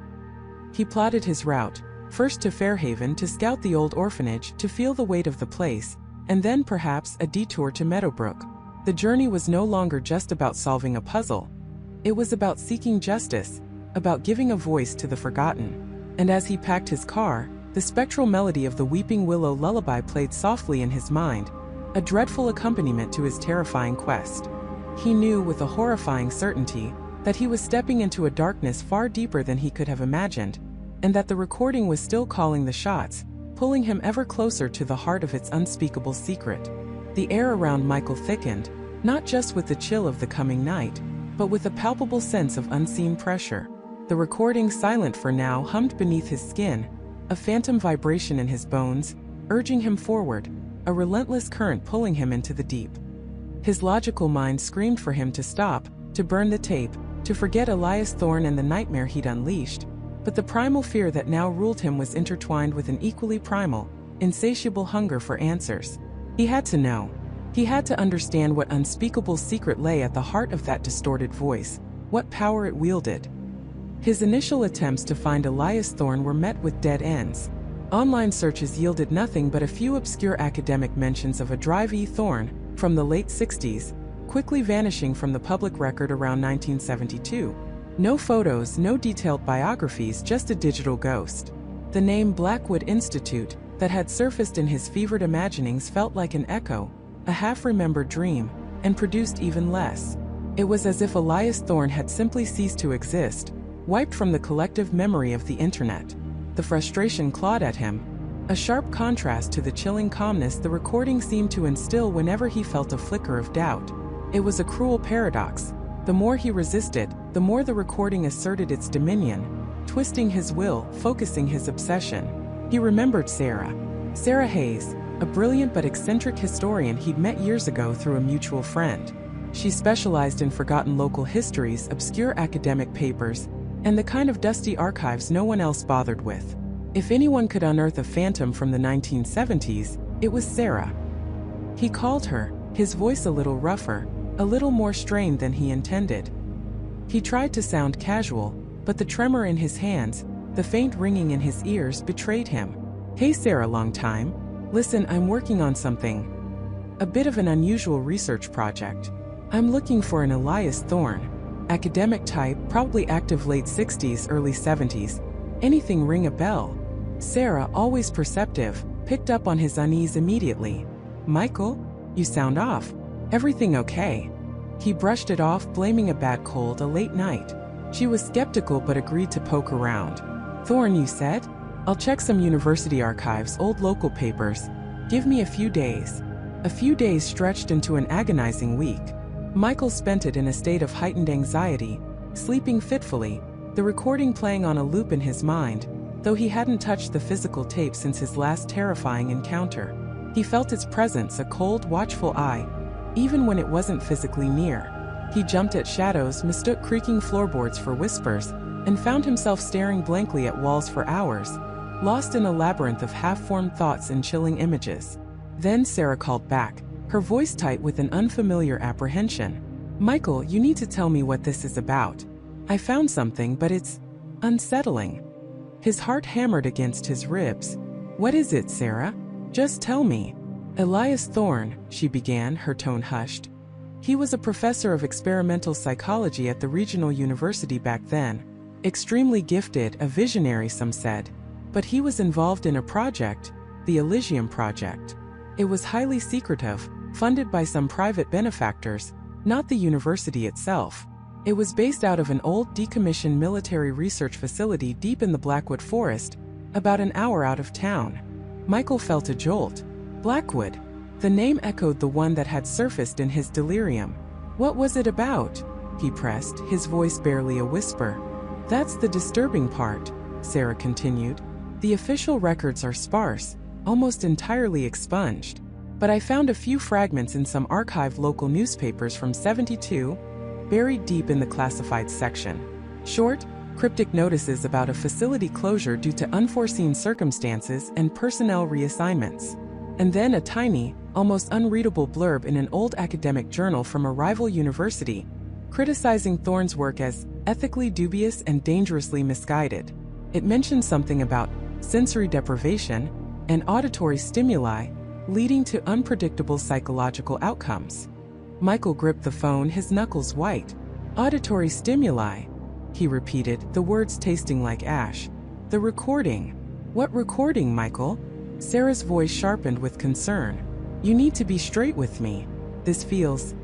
S1: He plotted his route, first to Fairhaven to scout the old orphanage to feel the weight of the place, and then perhaps a detour to Meadowbrook. The journey was no longer just about solving a puzzle. It was about seeking justice, about giving a voice to the forgotten. And as he packed his car, the spectral melody of the Weeping Willow lullaby played softly in his mind, a dreadful accompaniment to his terrifying quest. He knew with a horrifying certainty that he was stepping into a darkness far deeper than he could have imagined, and that the recording was still calling the shots, pulling him ever closer to the heart of its unspeakable secret. The air around Michael thickened, not just with the chill of the coming night, but with a palpable sense of unseen pressure. The recording, silent for now, hummed beneath his skin, a phantom vibration in his bones, urging him forward, a relentless current pulling him into the deep. His logical mind screamed for him to stop, to burn the tape, to forget Elias Thorne and the nightmare he'd unleashed, but the primal fear that now ruled him was intertwined with an equally primal, insatiable hunger for answers. He had to know. He had to understand what unspeakable secret lay at the heart of that distorted voice, what power it wielded. His initial attempts to find Elias Thorne were met with dead ends. Online searches yielded nothing but a few obscure academic mentions of a Drive E. Thorne, from the late 60s, quickly vanishing from the public record around 1972. No photos, no detailed biographies, just a digital ghost. The name Blackwood Institute, that had surfaced in his fevered imaginings, felt like an echo, a half-remembered dream, and produced even less. It was as if Elias Thorne had simply ceased to exist, wiped from the collective memory of the internet. The frustration clawed at him, a sharp contrast to the chilling calmness the recording seemed to instill whenever he felt a flicker of doubt. It was a cruel paradox. The more he resisted, the more the recording asserted its dominion, twisting his will, focusing his obsession. He remembered Sarah Hayes, a brilliant but eccentric historian he'd met years ago through a mutual friend. She specialized in forgotten local histories, obscure academic papers, and the kind of dusty archives no one else bothered with. If anyone could unearth a phantom from the 1970s, it was Sarah. He called her, his voice a little rougher, a little more strained than he intended. He tried to sound casual, but the tremor in his hands, the faint ringing in his ears betrayed him. "Hey Sarah, long time. Listen, I'm working on something. A bit of an unusual research project. I'm looking for an Elias Thorne. Academic type, probably active late 60s, early 70s. Anything ring a bell?" Sarah, always perceptive, picked up on his unease immediately. "Michael? You sound off. Everything okay?" He brushed it off, blaming a bad cold, a late night. She was skeptical but agreed to poke around. "Thorne, you said? I'll check some university archives, old local papers. Give me a few days." A few days stretched into an agonizing week. Michael spent it in a state of heightened anxiety, sleeping fitfully, the recording playing on a loop in his mind, though he hadn't touched the physical tape since his last terrifying encounter. He felt its presence, a cold, watchful eye, even when it wasn't physically near. He jumped at shadows, mistook creaking floorboards for whispers, and found himself staring blankly at walls for hours, lost in a labyrinth of half-formed thoughts and chilling images. Then Sarah called back, her voice tight with an unfamiliar apprehension. "Michael, you need to tell me what this is about. I found something, but it's unsettling." His heart hammered against his ribs. "What is it, Sarah? Just tell me." "Elias Thorne," she began, her tone hushed. He was a professor of experimental psychology at the regional university back then. Extremely gifted, a visionary, some said. But he was involved in a project, the Elysium Project. It was highly secretive, funded by some private benefactors, not the university itself. It was based out of an old decommissioned military research facility deep in the Blackwood Forest, about an hour out of town. Michael felt a jolt. Blackwood. The name echoed the one that had surfaced in his delirium. "What was it about?" he pressed, his voice barely a whisper. "That's the disturbing part," Sarah continued. "The official records are sparse, almost entirely expunged. But I found a few fragments in some archived local newspapers from '72, buried deep in the classified section. Short, cryptic notices about a facility closure due to unforeseen circumstances and personnel reassignments. And then a tiny, almost unreadable blurb in an old academic journal from a rival university, criticizing Thorne's work as ethically dubious and dangerously misguided. It mentioned something about sensory deprivation and auditory stimuli leading to unpredictable psychological outcomes. Michael gripped the phone, his knuckles white. Auditory stimuli, he repeated, the words tasting like ash. The recording. What recording, Michael? Sarah's voice sharpened with concern. You need to be straight with me. This feels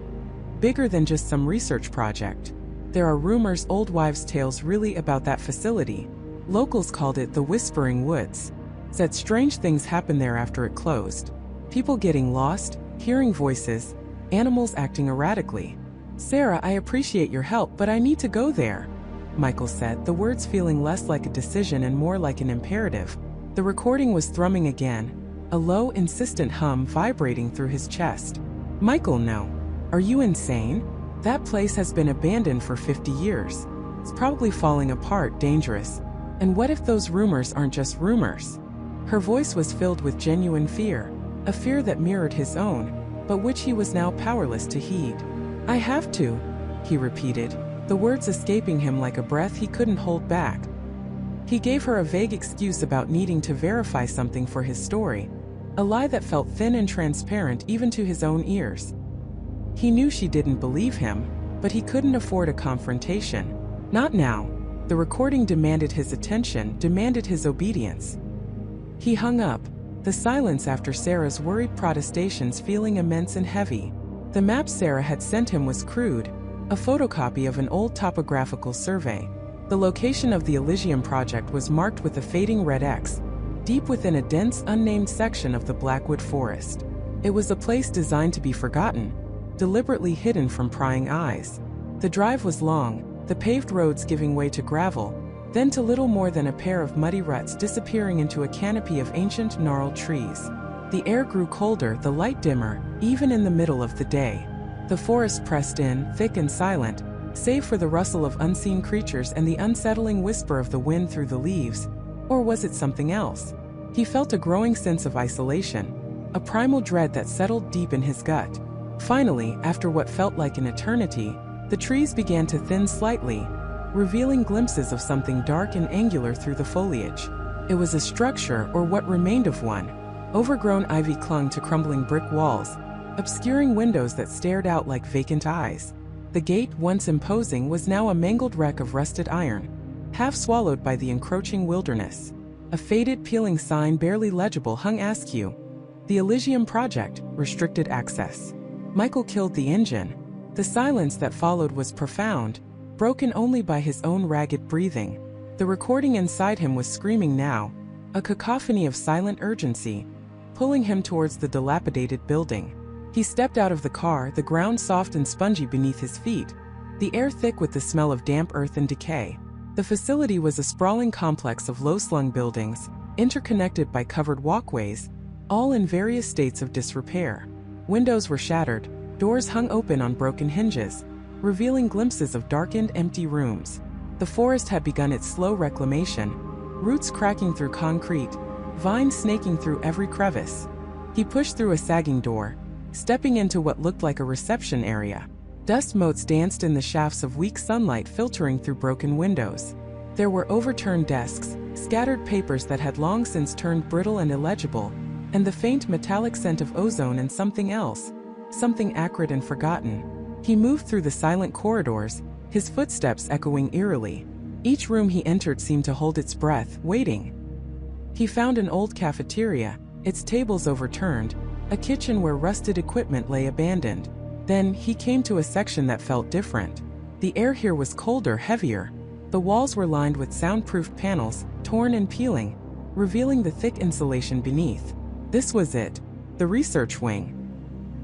S1: bigger than just some research project. There are rumors, old wives' tales really about that facility. Locals called it the Whispering Woods. Said strange things happened there after it closed. People getting lost, hearing voices, animals acting erratically. Sarah, I appreciate your help, but I need to go there, Michael said, the words feeling less like a decision and more like an imperative. The recording was thrumming again, a low, insistent hum vibrating through his chest. Michael, no. Are you insane? That place has been abandoned for 50 years. It's probably falling apart, dangerous. And what if those rumors aren't just rumors? Her voice was filled with genuine fear, a fear that mirrored his own, but which he was now powerless to heed. I have to, he repeated, the words escaping him like a breath he couldn't hold back. He gave her a vague excuse about needing to verify something for his story, a lie that felt thin and transparent even to his own ears. He knew she didn't believe him, but he couldn't afford a confrontation. Not now. The recording demanded his attention, demanded his obedience. He hung up, the silence after Sarah's worried protestations feeling immense and heavy. The map Sarah had sent him was crude, a photocopy of an old topographical survey. The location of the Elysium project was marked with a fading red X, deep within a dense, unnamed section of the Blackwood Forest. It was a place designed to be forgotten, deliberately hidden from prying eyes. The drive was long, the paved roads giving way to gravel, then to little more than a pair of muddy ruts disappearing into a canopy of ancient, gnarled trees. The air grew colder, the light dimmer, even in the middle of the day. The forest pressed in, thick and silent, save for the rustle of unseen creatures and the unsettling whisper of the wind through the leaves. Or was it something else? He felt a growing sense of isolation, a primal dread that settled deep in his gut. Finally, after what felt like an eternity, the trees began to thin slightly, revealing glimpses of something dark and angular through the foliage. It was a structure, or what remained of one. Overgrown ivy clung to crumbling brick walls, obscuring windows that stared out like vacant eyes. The gate, once imposing, was now a mangled wreck of rusted iron, half swallowed by the encroaching wilderness. A faded, peeling sign barely legible hung askew. The Elysium Project, restricted access. Michael killed the engine. The silence that followed was profound, broken only by his own ragged breathing. The recording inside him was screaming now, a cacophony of silent urgency, pulling him towards the dilapidated building. He stepped out of the car, the ground soft and spongy beneath his feet, the air thick with the smell of damp earth and decay. The facility was a sprawling complex of low-slung buildings, interconnected by covered walkways, all in various states of disrepair. Windows were shattered, doors hung open on broken hinges, revealing glimpses of darkened, empty rooms. The forest had begun its slow reclamation, roots cracking through concrete, vines snaking through every crevice. He pushed through a sagging door, stepping into what looked like a reception area. Dust motes danced in the shafts of weak sunlight filtering through broken windows. There were overturned desks, scattered papers that had long since turned brittle and illegible, and the faint metallic scent of ozone and something else, something acrid and forgotten. He moved through the silent corridors, his footsteps echoing eerily. Each room he entered seemed to hold its breath, waiting. He found an old cafeteria, its tables overturned, a kitchen where rusted equipment lay abandoned. Then, he came to a section that felt different. The air here was colder, heavier. The walls were lined with soundproofed panels, torn and peeling, revealing the thick insulation beneath. This was it, the research wing.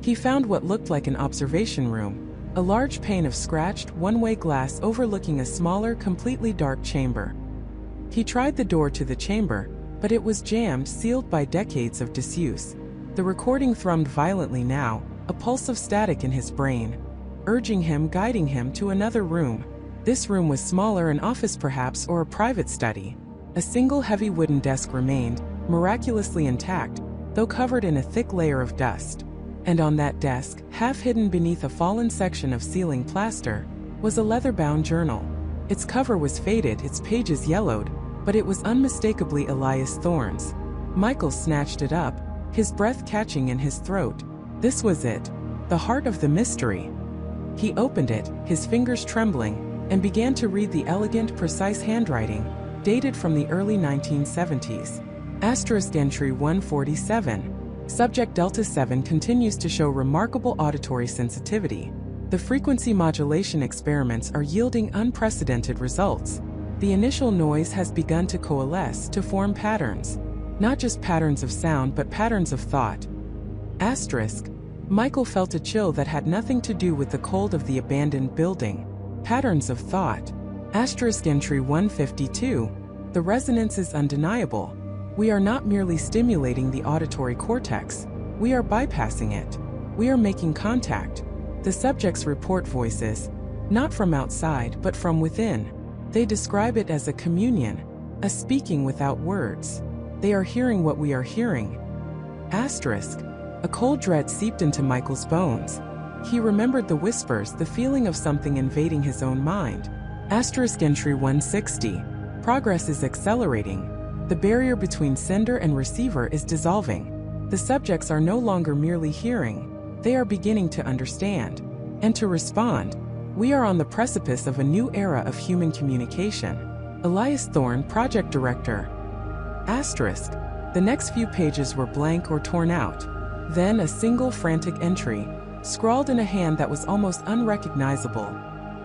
S1: He found what looked like an observation room, a large pane of scratched, one-way glass overlooking a smaller, completely dark chamber. He tried the door to the chamber, but it was jammed, sealed by decades of disuse. The recording thrummed violently now, a pulse of static in his brain, urging him, guiding him to another room. This room was smaller, an office perhaps, or a private study. A single heavy wooden desk remained, miraculously intact, though covered in a thick layer of dust. And on that desk, half hidden beneath a fallen section of ceiling plaster, was a leather-bound journal. Its cover was faded, its pages yellowed, but it was unmistakably Elias Thorne's. Michael snatched it up, his breath catching in his throat. This was it, the heart of the mystery. He opened it, his fingers trembling, and began to read the elegant, precise handwriting, dated from the early 1970s. Asterisk entry 147. Subject Delta 7 continues to show remarkable auditory sensitivity. The frequency modulation experiments are yielding unprecedented results. The initial noise has begun to coalesce to form patterns. Not just patterns of sound, but patterns of thought. Asterisk. Michael felt a chill that had nothing to do with the cold of the abandoned building. Patterns of thought. Asterisk entry 152. The resonance is undeniable. We are not merely stimulating the auditory cortex, we are bypassing it. We are making contact. The subjects report voices, not from outside but from within. They describe it as a communion, a speaking without words. They are hearing what we are hearing. Asterisk. A cold dread seeped into Michael's bones. He remembered the whispers, the feeling of something invading his own mind. Asterisk entry 160. Progress is accelerating. The barrier between sender and receiver is dissolving. The subjects are no longer merely hearing, they are beginning to understand and to respond. We are on the precipice of a new era of human communication. Elias Thorne, Project Director. Asterisk. The next few pages were blank or torn out. Then a single frantic entry, scrawled in a hand that was almost unrecognizable,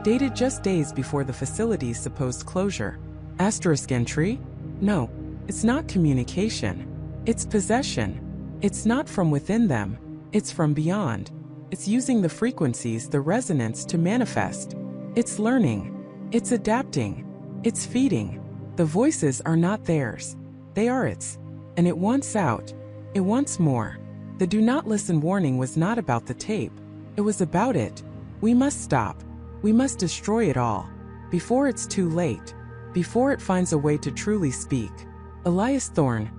S1: dated just days before the facility's supposed closure. Asterisk entry? No. It's not communication. It's possession. It's not from within them. It's from beyond. It's using the frequencies, the resonance to manifest. It's learning. It's adapting. It's feeding. The voices are not theirs. They are its. And it wants out. It wants more. The do not listen warning was not about the tape. It was about it. We must stop. We must destroy it all. Before it's too late. Before it finds a way to truly speak. Elias Thorne.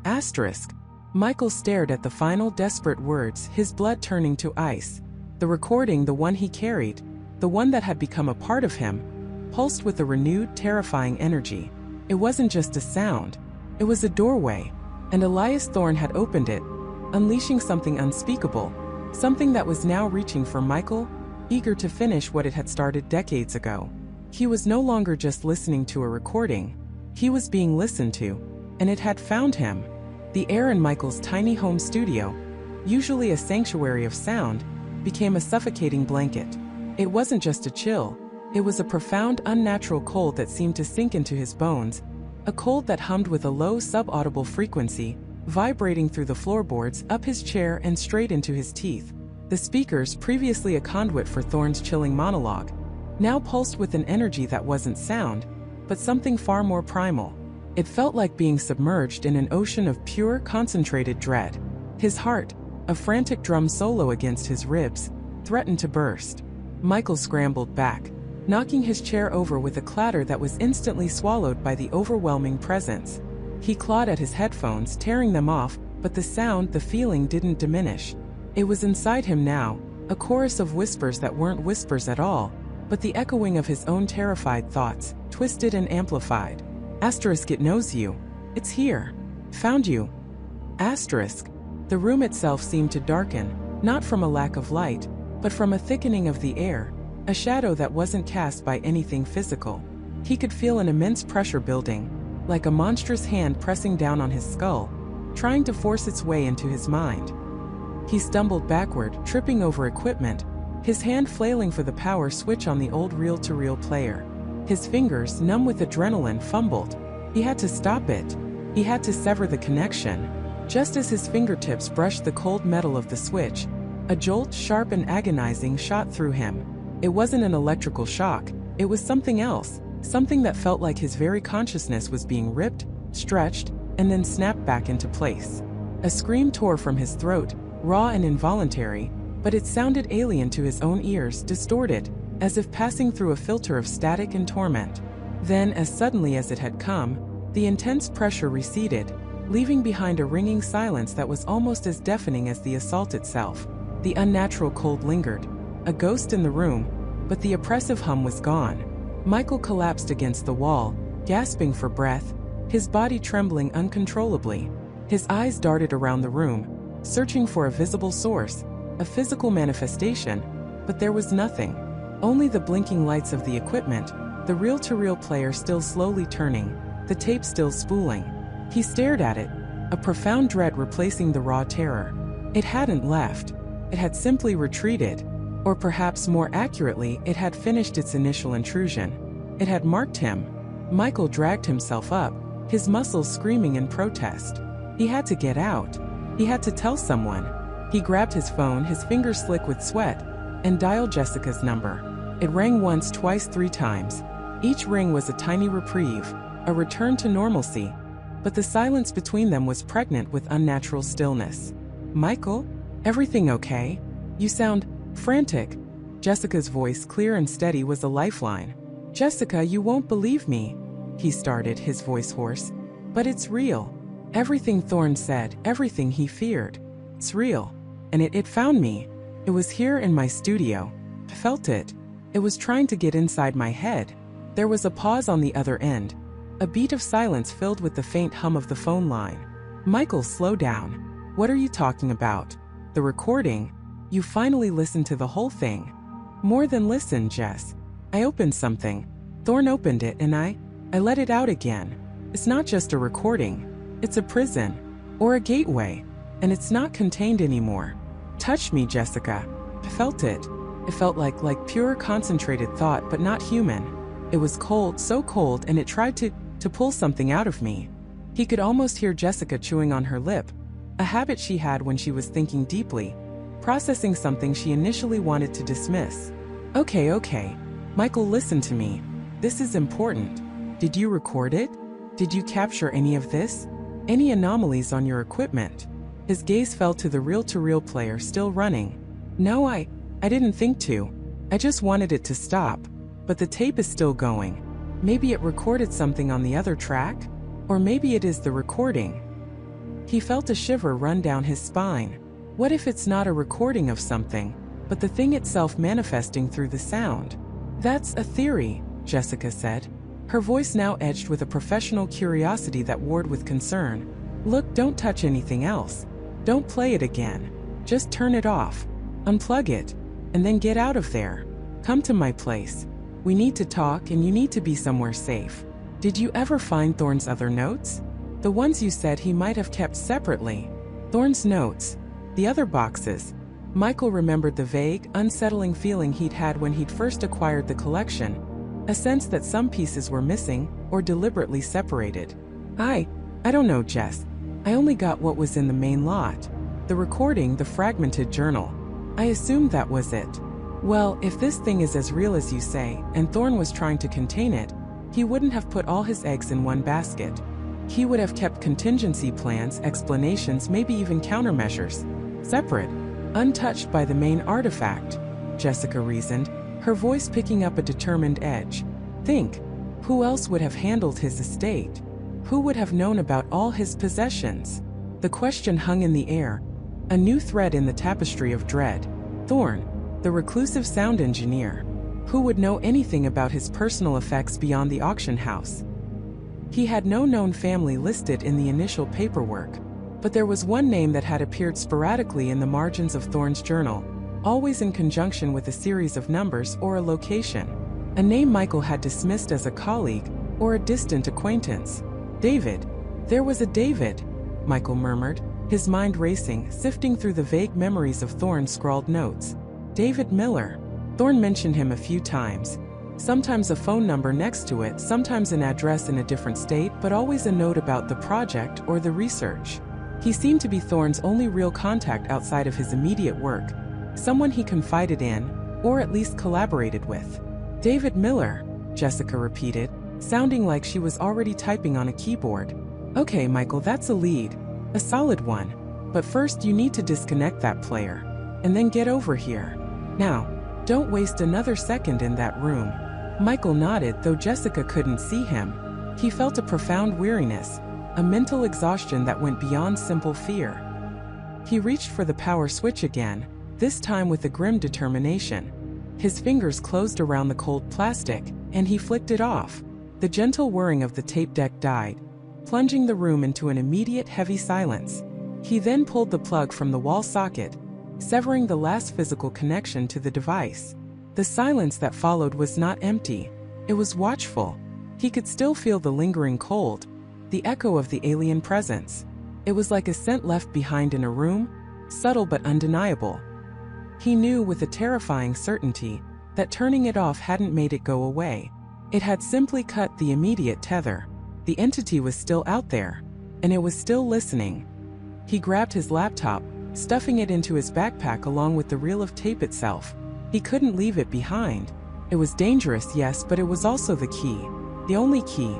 S1: Asterisk. Michael stared at the final desperate words, his blood turning to ice. The recording, the one he carried, the one that had become a part of him, pulsed with a renewed, terrifying energy. It wasn't just a sound. It was a doorway, and Elias Thorne had opened it, unleashing something unspeakable, something that was now reaching for Michael, eager to finish what it had started decades ago. He was no longer just listening to a recording. He was being listened to, and it had found him. The air in Michael's tiny home studio, usually a sanctuary of sound, became a suffocating blanket. It wasn't just a chill, it was a profound, unnatural cold that seemed to sink into his bones, a cold that hummed with a low, sub-audible frequency, vibrating through the floorboards, up his chair and straight into his teeth. The speakers, previously a conduit for Thorne's chilling monologue, now pulsed with an energy that wasn't sound, but something far more primal. It felt like being submerged in an ocean of pure, concentrated dread. His heart, a frantic drum solo against his ribs, threatened to burst. Michael scrambled back, knocking his chair over with a clatter that was instantly swallowed by the overwhelming presence. He clawed at his headphones, tearing them off, but the sound, the feeling didn't diminish. It was inside him now, a chorus of whispers that weren't whispers at all, but the echoing of his own terrified thoughts, twisted and amplified. Asterisk. It knows you. It's here. Found you. Asterisk. The room itself seemed to darken, not from a lack of light, but from a thickening of the air, a shadow that wasn't cast by anything physical. He could feel an immense pressure building, like a monstrous hand pressing down on his skull, trying to force its way into his mind. He stumbled backward, tripping over equipment, his hand flailing for the power switch on the old reel-to-reel player. His fingers, numb with adrenaline, fumbled. He had to stop it. He had to sever the connection. Just as his fingertips brushed the cold metal of the switch, a jolt, sharp and agonizing, shot through him. It wasn't an electrical shock. It was something else, something that felt like his very consciousness was being ripped, stretched, and then snapped back into place. A scream tore from his throat, raw and involuntary, but it sounded alien to his own ears, distorted, as if passing through a filter of static and torment. Then, as suddenly as it had come, the intense pressure receded, leaving behind a ringing silence that was almost as deafening as the assault itself. The unnatural cold lingered, a ghost in the room, but the oppressive hum was gone. Michael collapsed against the wall, gasping for breath, his body trembling uncontrollably. His eyes darted around the room, searching for a visible source, a physical manifestation, but there was nothing. Only the blinking lights of the equipment, the reel-to-reel player still slowly turning, the tape still spooling. He stared at it, a profound dread replacing the raw terror. It hadn't left. It had simply retreated. Or perhaps more accurately, it had finished its initial intrusion. It had marked him. Michael dragged himself up, his muscles screaming in protest. He had to get out. He had to tell someone. He grabbed his phone, his fingers slick with sweat, and dialed Jessica's number. It rang once, twice, 3 times. Each ring was a tiny reprieve, a return to normalcy. But the silence between them was pregnant with unnatural stillness. "Michael? Everything okay? You sound frantic." Jessica's voice, clear and steady, was a lifeline. "Jessica, you won't believe me," he started, his voice hoarse. "But it's real. Everything Thorne said, everything he feared. It's real. And it found me. It was here in my studio. I felt it. It was trying to get inside my head." There was a pause on the other end, a beat of silence filled with the faint hum of the phone line. "Michael, slow down. What are you talking about? The recording? You finally listened to the whole thing?" "More than listen, Jess. I opened something. Thorne opened it and I let it out again. It's not just a recording. It's a prison. Or a gateway. And it's not contained anymore. Touch me, Jessica." I felt it. It felt like pure concentrated thought, but not human. It was cold, so cold, and it tried to pull something out of me. He could almost hear Jessica chewing on her lip, a habit she had when she was thinking deeply, processing something she initially wanted to dismiss. Okay. Michael, listen to me. This is important. Did you record it? Did you capture any of this? Any anomalies on your equipment?" His gaze fell to the reel-to-reel player still running. "No, I didn't think to. I just wanted it to stop. But the tape is still going. Maybe it recorded something on the other track? Or maybe it is the recording." He felt a shiver run down his spine. What if it's not a recording of something, but the thing itself manifesting through the sound? "That's a theory," Jessica said, her voice now edged with a professional curiosity that warred with concern. "Look, don't touch anything else. Don't play it again. Just turn it off. Unplug it. And then get out of there. Come to my place. We need to talk, and you need to be somewhere safe. Did you ever find Thorne's other notes? The ones you said he might have kept separately." Thorne's notes. The other boxes. Michael remembered the vague, unsettling feeling he'd had when he'd first acquired the collection, a sense that some pieces were missing or deliberately separated. I don't know, Jess. I only got what was in the main lot. The recording, the fragmented journal. I assumed that was it." "Well, if this thing is as real as you say, and Thorne was trying to contain it, he wouldn't have put all his eggs in one basket. He would have kept contingency plans, explanations, maybe even countermeasures, separate, untouched by the main artifact," Jessica reasoned, her voice picking up a determined edge. "Think. Who else would have handled his estate? Who would have known about all his possessions?" The question hung in the air, a new thread in the tapestry of dread. Thorne, the reclusive sound engineer. Who would know anything about his personal effects beyond the auction house? He had no known family listed in the initial paperwork, but there was one name that had appeared sporadically in the margins of Thorne's journal, always in conjunction with a series of numbers or a location. A name Michael had dismissed as a colleague or a distant acquaintance. David. There was a David, Michael murmured, his mind racing, sifting through the vague memories of Thorne's scrawled notes. David Miller. Thorne mentioned him a few times. Sometimes a phone number next to it, sometimes an address in a different state, but always a note about the project or the research. He seemed to be Thorne's only real contact outside of his immediate work, someone he confided in, or at least collaborated with. "David Miller," Jessica repeated, sounding like she was already typing on a keyboard. "Okay, Michael, that's a lead. A solid one. But first you need to disconnect that player. And then get over here. Now, don't waste another second in that room." Michael nodded, though Jessica couldn't see him. He felt a profound weariness, a mental exhaustion that went beyond simple fear. He reached for the power switch again, this time with a grim determination. His fingers closed around the cold plastic, and he flicked it off. The gentle whirring of the tape deck died, plunging the room into an immediate heavy silence. He then pulled the plug from the wall socket, severing the last physical connection to the device. The silence that followed was not empty. It was watchful. He could still feel the lingering cold, the echo of the alien presence. It was like a scent left behind in a room, subtle but undeniable. He knew with a terrifying certainty that turning it off hadn't made it go away. It had simply cut the immediate tether. The entity was still out there, and it was still listening. He grabbed his laptop, stuffing it into his backpack along with the reel of tape itself. He couldn't leave it behind. It was dangerous, yes, but it was also the key. The only key.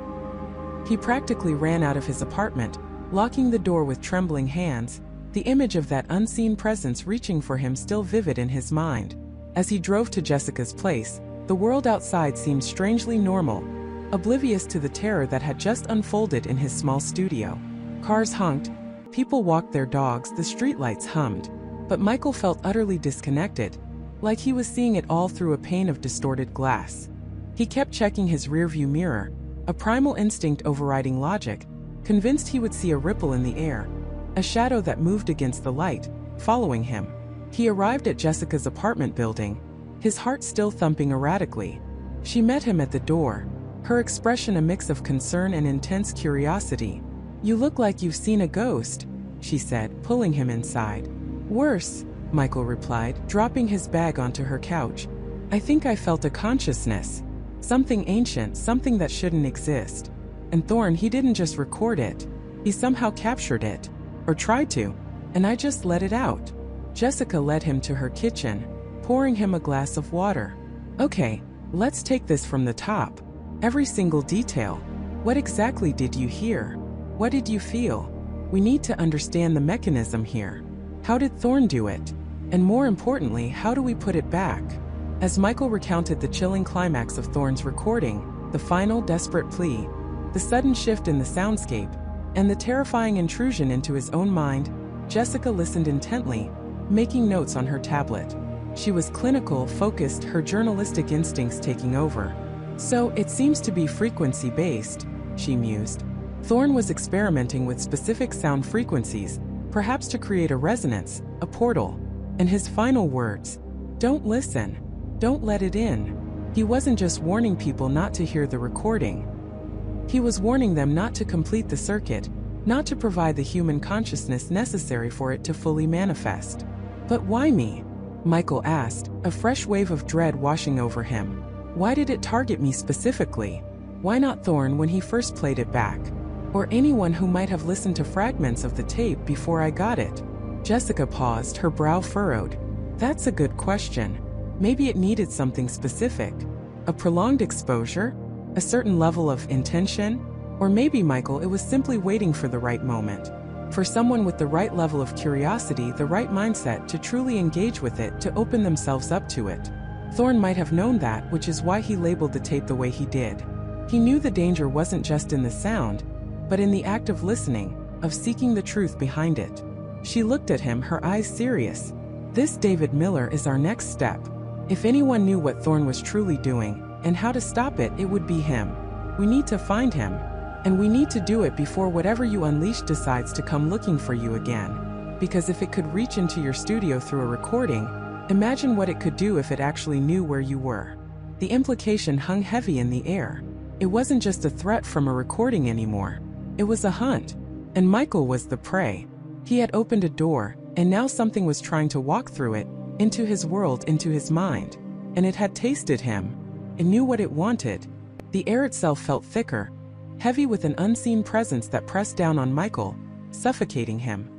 S1: He practically ran out of his apartment, locking the door with trembling hands, the image of that unseen presence reaching for him still vivid in his mind. As he drove to Jessica's place, the world outside seemed strangely normal, oblivious to the terror that had just unfolded in his small studio. Cars honked, people walked their dogs, the streetlights hummed. But Michael felt utterly disconnected, like he was seeing it all through a pane of distorted glass. He kept checking his rearview mirror, a primal instinct overriding logic, convinced he would see a ripple in the air, a shadow that moved against the light, following him. He arrived at Jessica's apartment building, his heart still thumping erratically. She met him at the door, her expression a mix of concern and intense curiosity. "You look like you've seen a ghost," she said, pulling him inside. "Worse," Michael replied, dropping his bag onto her couch. "I think I felt a consciousness. Something ancient, something that shouldn't exist. And Thorn, he didn't just record it. He somehow captured it. Or tried to. And I just let it out." Jessica led him to her kitchen, pouring him a glass of water. "Okay, let's take this from the top. Every single detail. What exactly did you hear? What did you feel? We need to understand the mechanism here. How did Thorn do it? And more importantly, how do we put it back?" As Michael recounted the chilling climax of Thorn's recording, the final desperate plea, the sudden shift in the soundscape, and the terrifying intrusion into his own mind, Jessica listened intently, making notes on her tablet. She was clinical, focused, her journalistic instincts taking over. "So, it seems to be frequency-based," she mused. Thorn was experimenting with specific sound frequencies, perhaps to create a resonance, a portal. And his final words, "Don't listen. Don't let it in." He wasn't just warning people not to hear the recording. He was warning them not to complete the circuit, not to provide the human consciousness necessary for it to fully manifest. "But why me?" Michael asked, a fresh wave of dread washing over him. "Why did it target me specifically? Why not Thorn when he first played it back? Or anyone who might have listened to fragments of the tape before I got it?" Jessica paused, her brow furrowed. "That's a good question. Maybe it needed something specific. A prolonged exposure? A certain level of intention? Or maybe, Michael, it was simply waiting for the right moment. For someone with the right level of curiosity, the right mindset to truly engage with it, to open themselves up to it. Thorn might have known that, which is why he labeled the tape the way he did. He knew the danger wasn't just in the sound, but in the act of listening, of seeking the truth behind it. She looked at him, her eyes serious. "This David Miller is our next step. If anyone knew what Thorn was truly doing, and how to stop it, it would be him. We need to find him. And we need to do it before whatever you unleash decides to come looking for you again. Because if it could reach into your studio through a recording, imagine what it could do if it actually knew where you were." The implication hung heavy in the air. It wasn't just a threat from a recording anymore. It was a hunt. And Michael was the prey. He had opened a door, and now something was trying to walk through it, into his world, into his mind. And it had tasted him. It knew what it wanted. The air itself felt thicker, heavy with an unseen presence that pressed down on Michael, suffocating him.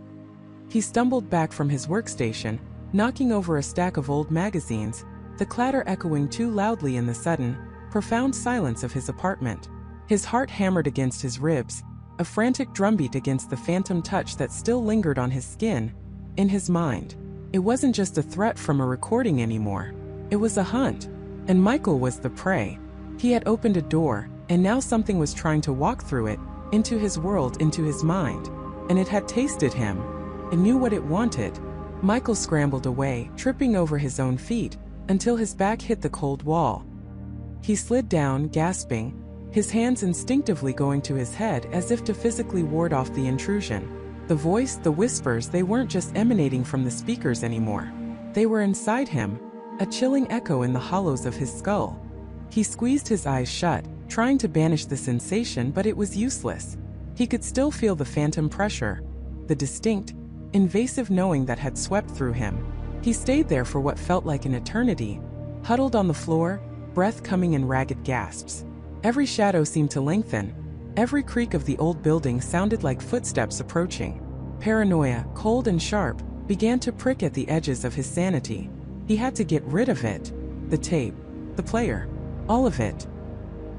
S1: He stumbled back from his workstation, knocking over a stack of old magazines, the clatter echoing too loudly in the sudden, profound silence of his apartment. His heart hammered against his ribs, a frantic drumbeat against the phantom touch that still lingered on his skin, in his mind. It wasn't just a threat from a recording anymore. It was a hunt. And Michael was the prey. He had opened a door, and now something was trying to walk through it, into his world, into his mind. And it had tasted him. It knew what it wanted. Michael scrambled away, tripping over his own feet, until his back hit the cold wall. He slid down, gasping, his hands instinctively going to his head as if to physically ward off the intrusion. The voice, the whispers, they weren't just emanating from the speakers anymore. They were inside him, a chilling echo in the hollows of his skull. He squeezed his eyes shut, trying to banish the sensation, but it was useless. He could still feel the phantom pressure, the distinct, invasive knowing that had swept through him. He stayed there for what felt like an eternity, huddled on the floor, breath coming in ragged gasps. Every shadow seemed to lengthen. Every creak of the old building sounded like footsteps approaching. Paranoia, cold and sharp, began to prick at the edges of his sanity. He had to get rid of it. The tape, the player, all of it.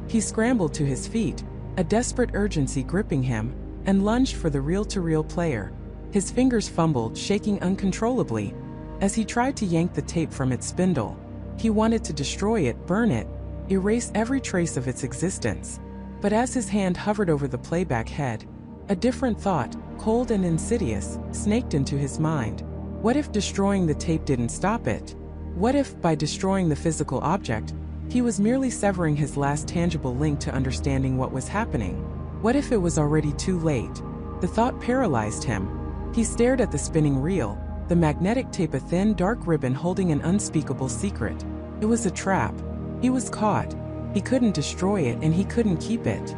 S1: He scrambled to his feet, a desperate urgency gripping him, and lunged for the reel-to-reel player. His fingers fumbled, shaking uncontrollably, as he tried to yank the tape from its spindle. He wanted to destroy it, burn it, erase every trace of its existence. But as his hand hovered over the playback head, a different thought, cold and insidious, snaked into his mind. What if destroying the tape didn't stop it? What if, by destroying the physical object, he was merely severing his last tangible link to understanding what was happening? What if it was already too late? The thought paralyzed him. He stared at the spinning reel, the magnetic tape, a thin, dark ribbon holding an unspeakable secret. It was a trap. He was caught. He couldn't destroy it, and he couldn't keep it.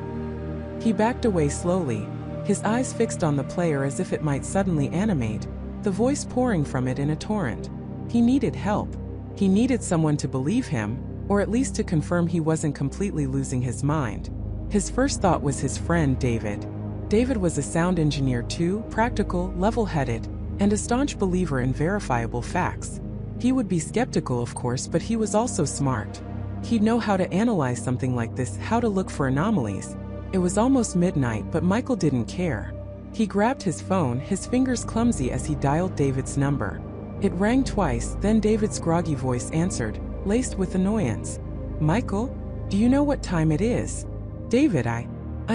S1: He backed away slowly, his eyes fixed on the player as if it might suddenly animate, the voice pouring from it in a torrent. He needed help. He needed someone to believe him, or at least to confirm he wasn't completely losing his mind. His first thought was his friend David. David was a sound engineer too, practical, level-headed, and a staunch believer in verifiable facts. He would be skeptical, of course, but he was also smart. He'd know how to analyze something like this, how to look for anomalies. It was almost midnight, but Michael didn't care. He grabbed his phone, his fingers clumsy as he dialed David's number. It rang twice, then David's groggy voice answered, laced with annoyance. "Michael, do you know what time it is?" "David, I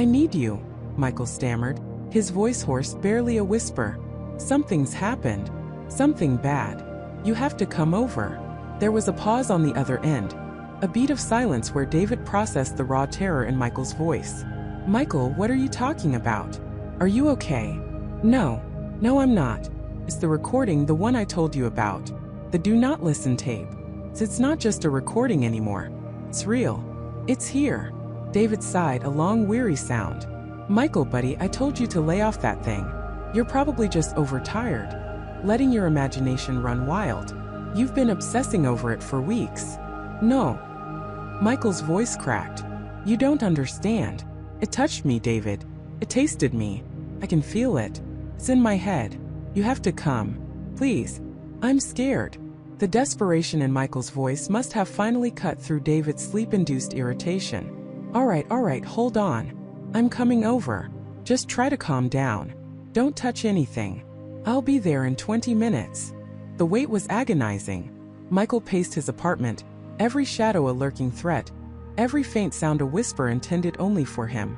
S1: need you," Michael stammered, his voice hoarse, barely a whisper. "Something's happened. Something bad. You have to come over." There was a pause on the other end, a beat of silence where David processed the raw terror in Michael's voice. "Michael, what are you talking about? Are you okay?" No, I'm not. It's the recording, the one I told you about. The do not listen tape. It's not just a recording anymore. It's real. It's here." David sighed, a long, weary sound. "Michael, buddy, I told you to lay off that thing. You're probably just overtired, letting your imagination run wild. You've been obsessing over it for weeks." "No." Michael's voice cracked. "You don't understand. It touched me, David. It tasted me. I can feel it. It's in my head. You have to come. Please. I'm scared." The desperation in Michael's voice must have finally cut through David's sleep-induced irritation. All right, hold on. I'm coming over. Just try to calm down. Don't touch anything. I'll be there in 20 minutes. The wait was agonizing. Michael paced his apartment, every shadow a lurking threat, every faint sound a whisper intended only for him.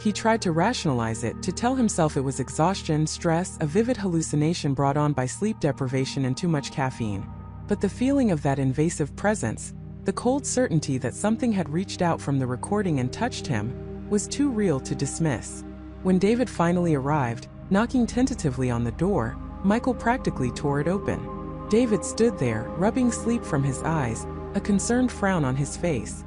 S1: He tried to rationalize it, to tell himself it was exhaustion, stress, a vivid hallucination brought on by sleep deprivation and too much caffeine. But the feeling of that invasive presence, the cold certainty that something had reached out from the recording and touched him, was too real to dismiss. When David finally arrived, knocking tentatively on the door, Michael practically tore it open. David stood there, rubbing sleep from his eyes, a concerned frown on his face.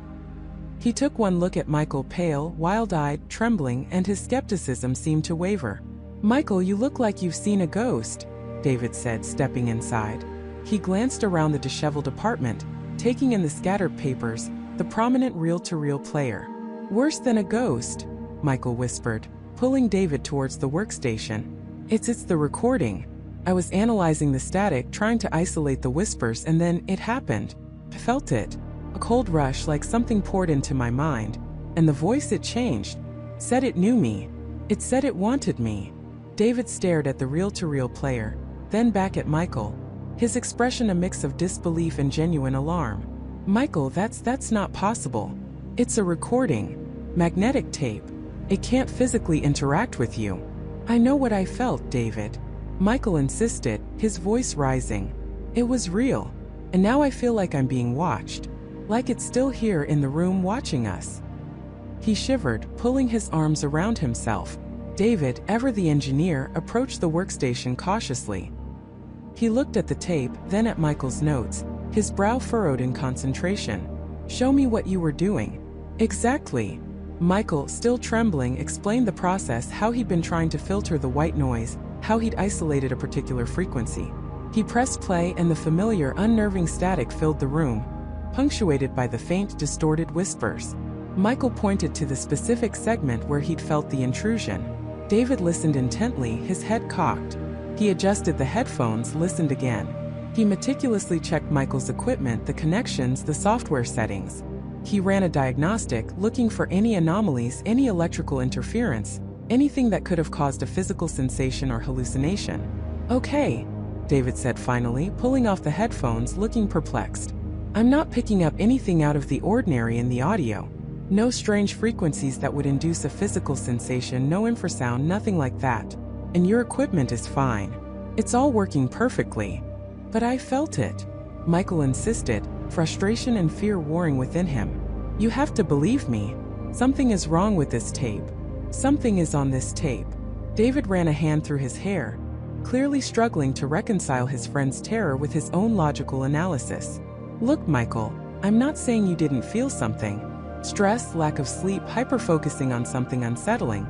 S1: He took one look at Michael, pale, wild-eyed, trembling, and his skepticism seemed to waver. "Michael, you look like you've seen a ghost," David said, stepping inside. He glanced around the disheveled apartment, taking in the scattered papers, the prominent reel-to-reel player. "Worse than a ghost," Michael whispered, pulling David towards the workstation. It's the recording. I was analyzing the static, trying to isolate the whispers, and then it happened. I felt it. A cold rush, like something poured into my mind. And the voice, it changed. Said it knew me. It said it wanted me." David stared at the reel-to-reel player, then back at Michael, his expression a mix of disbelief and genuine alarm. "Michael, that's not possible. It's a recording. Magnetic tape. It can't physically interact with you." "I know what I felt, David. Michael insisted, his voice rising. It was real. And now I feel like I'm being watched. Like it's still here in the room watching us. He shivered, pulling his arms around himself. David, ever the engineer, approached the workstation cautiously. He looked at the tape, then at Michael's notes, his brow furrowed in concentration. Show me what you were doing. Exactly. Michael, still trembling, explained the process, how he'd been trying to filter the white noise, how he'd isolated a particular frequency. He pressed play and the familiar, unnerving static filled the room, punctuated by the faint, distorted whispers. Michael pointed to the specific segment where he'd felt the intrusion. David listened intently, his head cocked. He adjusted the headphones, listened again. He meticulously checked Michael's equipment, the connections, the software settings. He ran a diagnostic, looking for any anomalies, any electrical interference, anything that could have caused a physical sensation or hallucination. Okay, David said finally, pulling off the headphones, looking perplexed. I'm not picking up anything out of the ordinary in the audio. No strange frequencies that would induce a physical sensation, no infrasound, nothing like that. And your equipment is fine. It's all working perfectly. But I felt it. Michael insisted, frustration and fear warring within him. You have to believe me. Something is wrong with this tape. Something is on this tape. David ran a hand through his hair, clearly struggling to reconcile his friend's terror with his own logical analysis. Look, Michael, I'm not saying you didn't feel something. Stress, lack of sleep, hyper-focusing on something unsettling.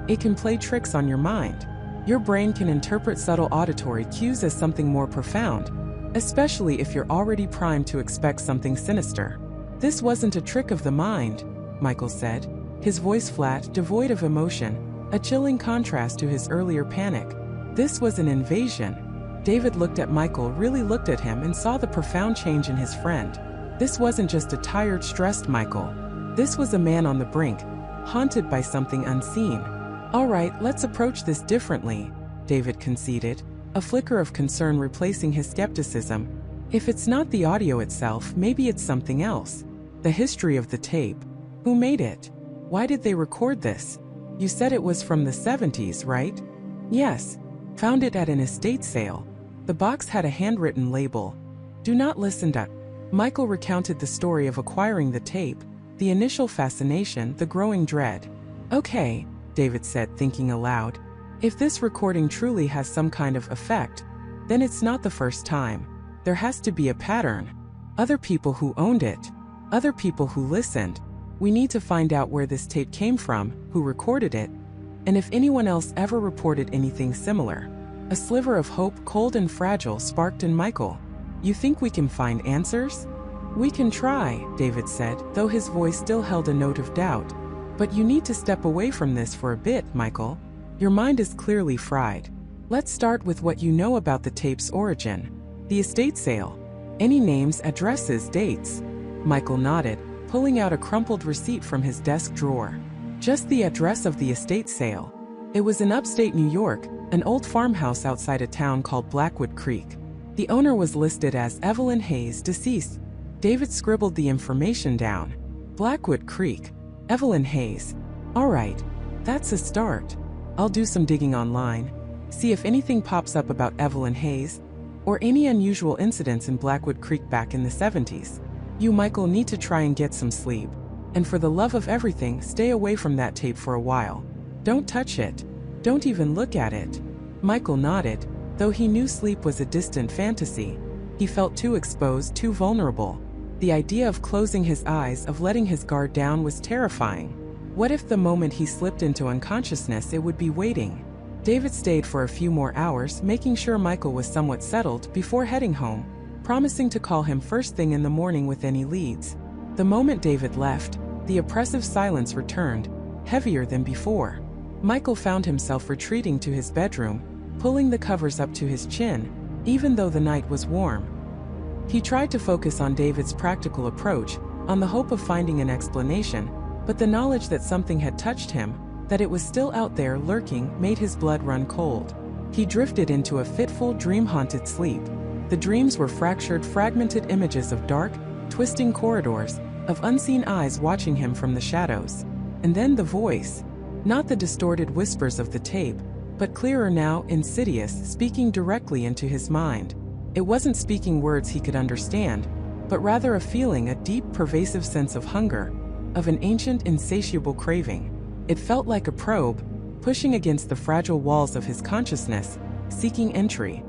S1: It can play tricks on your mind. Your brain can interpret subtle auditory cues as something more profound, especially if you're already primed to expect something sinister. This wasn't a trick of the mind, Michael said, his voice flat, devoid of emotion, a chilling contrast to his earlier panic. This was an invasion. David looked at Michael, really looked at him, and saw the profound change in his friend. This wasn't just a tired, stressed Michael. This was a man on the brink, haunted by something unseen. All right, let's approach this differently, David conceded, a flicker of concern replacing his skepticism. If it's not the audio itself, maybe it's something else. The history of the tape. Who made it? Why did they record this? You said it was from the 70s, right? Yes. Found it at an estate sale. The box had a handwritten label. Do not listen to. Michael recounted the story of acquiring the tape, the initial fascination, the growing dread. Okay, David said, thinking aloud. If this recording truly has some kind of effect, then it's not the first time. There has to be a pattern. Other people who owned it. Other people who listened. We need to find out where this tape came from, who recorded it, and if anyone else ever reported anything similar. A sliver of hope, cold and fragile, sparked in Michael. You think we can find answers? We can try, David said, though his voice still held a note of doubt. But you need to step away from this for a bit, Michael. Your mind is clearly fried. Let's start with what you know about the tape's origin. The estate sale. Any names, addresses, dates? Michael nodded, pulling out a crumpled receipt from his desk drawer. Just the address of the estate sale. It was in upstate New York, an old farmhouse outside a town called Blackwood Creek. The owner was listed as Evelyn Hayes, deceased. David scribbled the information down. Blackwood Creek. Evelyn Hayes. All right, that's a start. I'll do some digging online. See if anything pops up about Evelyn Hayes, or any unusual incidents in Blackwood Creek back in the 70s. You, Michael, need to try and get some sleep. And for the love of everything, stay away from that tape for a while. Don't touch it. Don't even look at it. Michael nodded, though he knew sleep was a distant fantasy. He felt too exposed, too vulnerable. The idea of closing his eyes, of letting his guard down, was terrifying. What if the moment he slipped into unconsciousness it would be waiting? David stayed for a few more hours, making sure Michael was somewhat settled before heading home, promising to call him first thing in the morning with any leads. The moment David left, the oppressive silence returned, heavier than before. Michael found himself retreating to his bedroom, pulling the covers up to his chin, even though the night was warm. He tried to focus on David's practical approach, on the hope of finding an explanation, but the knowledge that something had touched him, that it was still out there lurking, made his blood run cold. He drifted into a fitful, dream-haunted sleep. The dreams were fractured, fragmented images of dark, twisting corridors, of unseen eyes watching him from the shadows. And then the voice. Not the distorted whispers of the tape, but clearer now, insidious, speaking directly into his mind. It wasn't speaking words he could understand, but rather a feeling, a deep, pervasive sense of hunger, of an ancient, insatiable craving. It felt like a probe, pushing against the fragile walls of his consciousness, seeking entry.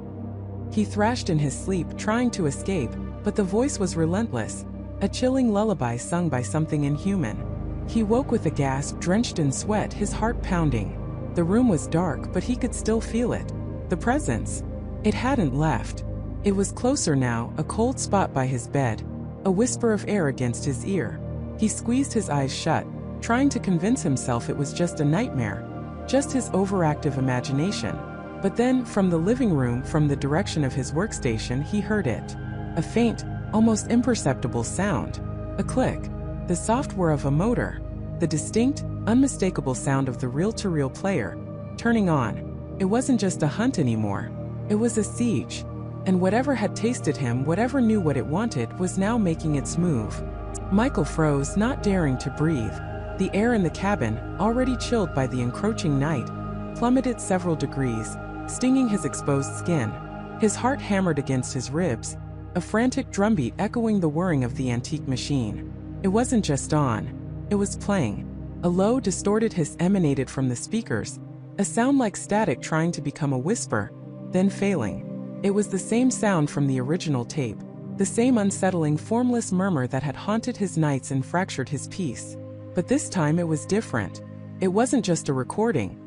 S1: He thrashed in his sleep, trying to escape, but the voice was relentless, a chilling lullaby sung by something inhuman. He woke with a gasp, drenched in sweat, his heart pounding. The room was dark, but he could still feel it. The presence. It hadn't left. It was closer now, a cold spot by his bed, a whisper of air against his ear. He squeezed his eyes shut, trying to convince himself it was just a nightmare, just his overactive imagination. But then, from the living room, from the direction of his workstation, he heard it. A faint, almost imperceptible sound. A click. The soft whir of a motor. The distinct, unmistakable sound of the reel-to-reel player turning on. It wasn't just a hunt anymore. It was a siege. And whatever had tasted him, whatever knew what it wanted, was now making its move. Michael froze, not daring to breathe. The air in the cabin, already chilled by the encroaching night, plummeted several degrees, stinging his exposed skin. His heart hammered against his ribs, a frantic drumbeat echoing the whirring of the antique machine. It wasn't just on. It was playing. A low, distorted hiss emanated from the speakers, a sound like static trying to become a whisper, then failing. It was the same sound from the original tape, the same unsettling, formless murmur that had haunted his nights and fractured his peace. But this time it was different. It wasn't just a recording.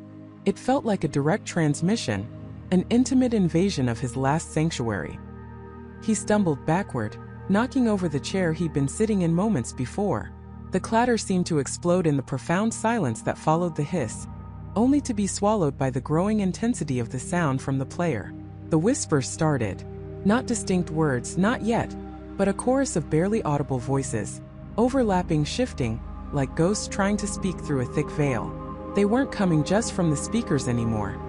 S1: It felt like a direct transmission, an intimate invasion of his last sanctuary. He stumbled backward, knocking over the chair he'd been sitting in moments before. The clatter seemed to explode in the profound silence that followed the hiss, only to be swallowed by the growing intensity of the sound from the player. The whispers started. Not distinct words, not yet, but a chorus of barely audible voices, overlapping, shifting, like ghosts trying to speak through a thick veil. They weren't coming just from the speakers anymore.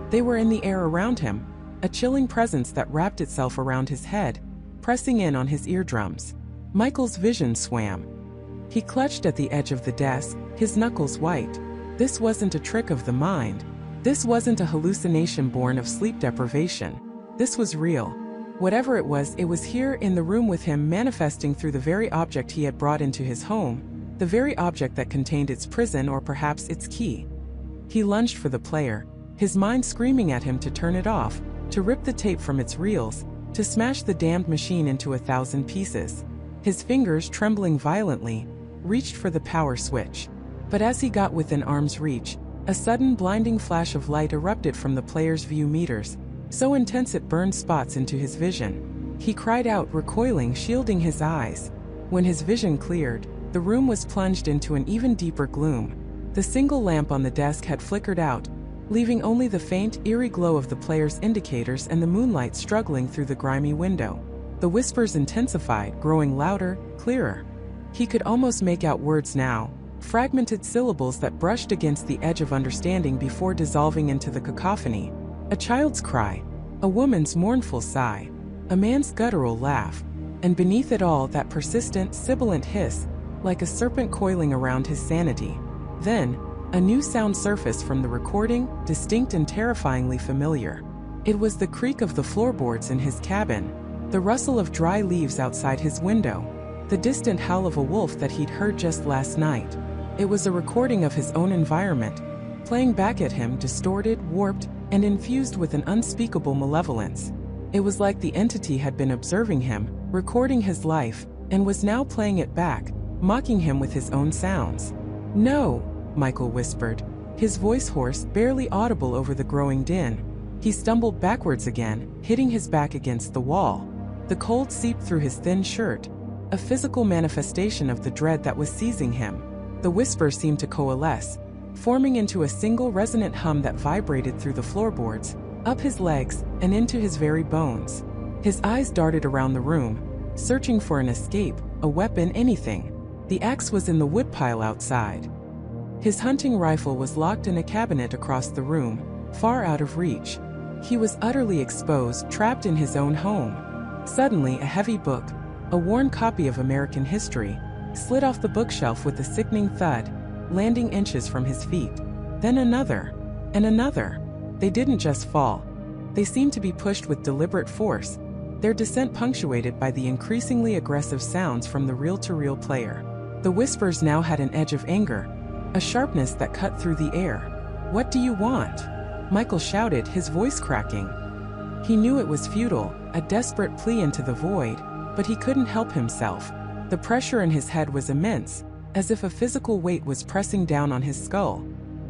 S1: They were in the air around him, a chilling presence that wrapped itself around his head, pressing in on his eardrums. Michael's vision swam. He clutched at the edge of the desk, his knuckles white. This wasn't a trick of the mind. This wasn't a hallucination born of sleep deprivation. This was real. Whatever it was here in the room with him, manifesting through the very object he had brought into his home, the very object that contained its prison, or perhaps its key. He lunged for the player, his mind screaming at him to turn it off, to rip the tape from its reels, to smash the damned machine into 1,000 pieces. His fingers, trembling violently, reached for the power switch. But as he got within arm's reach, a sudden blinding flash of light erupted from the player's view meters, so intense it burned spots into his vision. He cried out, recoiling, shielding his eyes. When his vision cleared, the room was plunged into an even deeper gloom. The single lamp on the desk had flickered out, leaving only the faint, eerie glow of the player's indicators and the moonlight struggling through the grimy window. The whispers intensified, growing louder, clearer. He could almost make out words now, fragmented syllables that brushed against the edge of understanding before dissolving into the cacophony. A child's cry, a woman's mournful sigh, a man's guttural laugh, and beneath it all that persistent, sibilant hiss, like a serpent coiling around his sanity. Then, a new sound surfaced from the recording, distinct and terrifyingly familiar. It was the creak of the floorboards in his cabin, the rustle of dry leaves outside his window, the distant howl of a wolf that he'd heard just last night. It was a recording of his own environment, playing back at him, distorted, warped, and infused with an unspeakable malevolence. It was like the entity had been observing him, recording his life, and was now playing it back, mocking him with his own sounds. "No," Michael whispered, his voice hoarse, barely audible over the growing din. He stumbled backwards again, hitting his back against the wall. The cold seeped through his thin shirt, a physical manifestation of the dread that was seizing him. The whisper seemed to coalesce, forming into a single resonant hum that vibrated through the floorboards, up his legs, and into his very bones. His eyes darted around the room, searching for an escape, a weapon, anything. The axe was in the woodpile outside. His hunting rifle was locked in a cabinet across the room, far out of reach. He was utterly exposed, trapped in his own home. Suddenly, a heavy book, a worn copy of American history, slid off the bookshelf with a sickening thud, landing inches from his feet. Then another, and another. They didn't just fall. They seemed to be pushed with deliberate force, their descent punctuated by the increasingly aggressive sounds from the reel-to-reel player. The whispers now had an edge of anger, a sharpness that cut through the air. "What do you want?" Michael shouted, his voice cracking. He knew it was futile, a desperate plea into the void, but he couldn't help himself. The pressure in his head was immense, as if a physical weight was pressing down on his skull.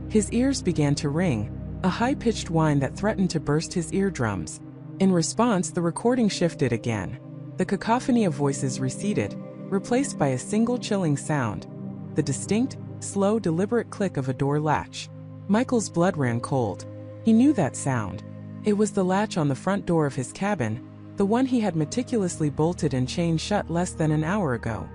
S1: His ears began to ring, a high-pitched whine that threatened to burst his eardrums. In response, the recording shifted again. The cacophony of voices receded, replaced by a single chilling sound, the distinct, slow, deliberate click of a door latch. Michael's blood ran cold. He knew that sound. It was the latch on the front door of his cabin, the one he had meticulously bolted and chained shut less than an hour ago.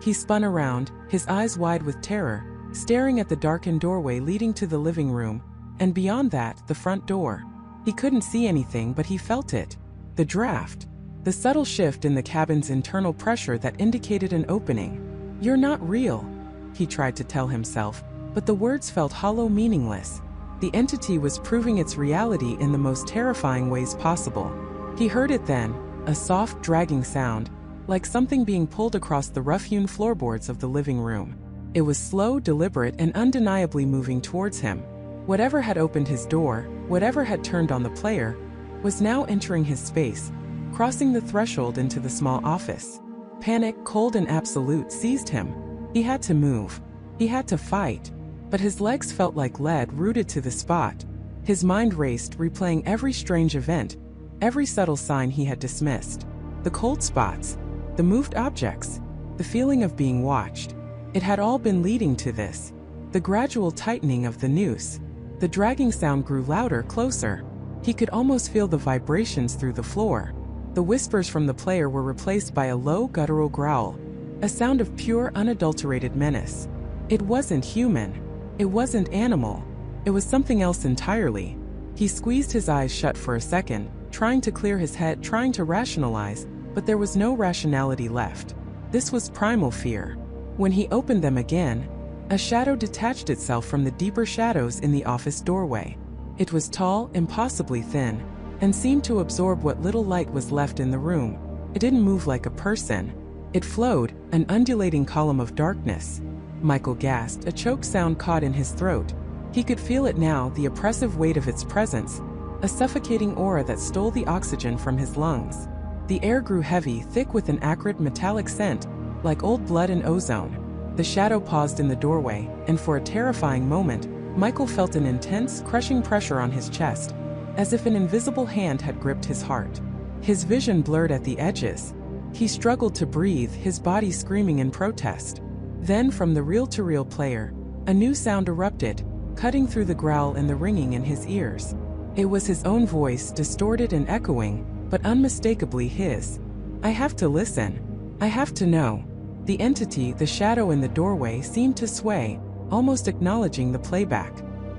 S1: He spun around, his eyes wide with terror, staring at the darkened doorway leading to the living room, and beyond that, the front door. He couldn't see anything, but he felt it. The draft. The subtle shift in the cabin's internal pressure that indicated an opening. "You're not real," he tried to tell himself, but the words felt hollow, meaningless. The entity was proving its reality in the most terrifying ways possible. He heard it then, a soft, dragging sound, like something being pulled across the rough-hewn floorboards of the living room. It was slow, deliberate, and undeniably moving towards him. Whatever had opened his door, whatever had turned on the player, was now entering his space, crossing the threshold into the small office. Panic, cold and absolute, seized him. He had to move. He had to fight. But his legs felt like lead rooted to the spot. His mind raced, replaying every strange event, every subtle sign he had dismissed. The cold spots, the moved objects, the feeling of being watched. It had all been leading to this. The gradual tightening of the noose. The dragging sound grew louder, closer. He could almost feel the vibrations through the floor. The whispers from the player were replaced by a low, guttural growl, a sound of pure, unadulterated menace. It wasn't human. It wasn't animal. It was something else entirely. He squeezed his eyes shut for a second, trying to clear his head, trying to rationalize, but there was no rationality left. This was primal fear. When he opened them again, a shadow detached itself from the deeper shadows in the office doorway. It was tall, impossibly thin, and seemed to absorb what little light was left in the room. It didn't move like a person. It flowed, an undulating column of darkness. Michael gasped, a choked sound caught in his throat. He could feel it now, the oppressive weight of its presence, a suffocating aura that stole the oxygen from his lungs. The air grew heavy, thick with an acrid metallic scent, like old blood and ozone. The shadow paused in the doorway, and for a terrifying moment, Michael felt an intense, crushing pressure on his chest, as if an invisible hand had gripped his heart. His vision blurred at the edges. He struggled to breathe, his body screaming in protest. Then, from the reel-to-reel player, a new sound erupted, cutting through the growl and the ringing in his ears. It was his own voice, distorted and echoing, but unmistakably his. "I have to listen. I have to know." The entity, the shadow in the doorway, seemed to sway, almost acknowledging the playback.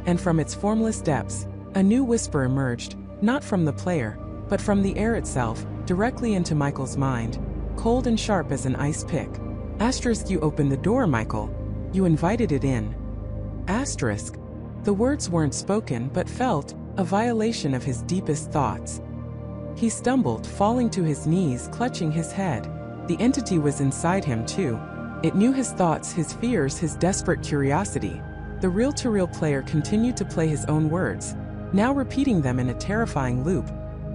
S1: And from its formless depths, a new whisper emerged, not from the player, but from the air itself, directly into Michael's mind, cold and sharp as an ice pick. Asterisk, "You opened the door, Michael. You invited it in." Asterisk. The words weren't spoken but felt, a violation of his deepest thoughts. He stumbled, falling to his knees, clutching his head. The entity was inside him too. It knew his thoughts, his fears, his desperate curiosity. The reel-to-reel player continued to play his own words, now repeating them in a terrifying loop,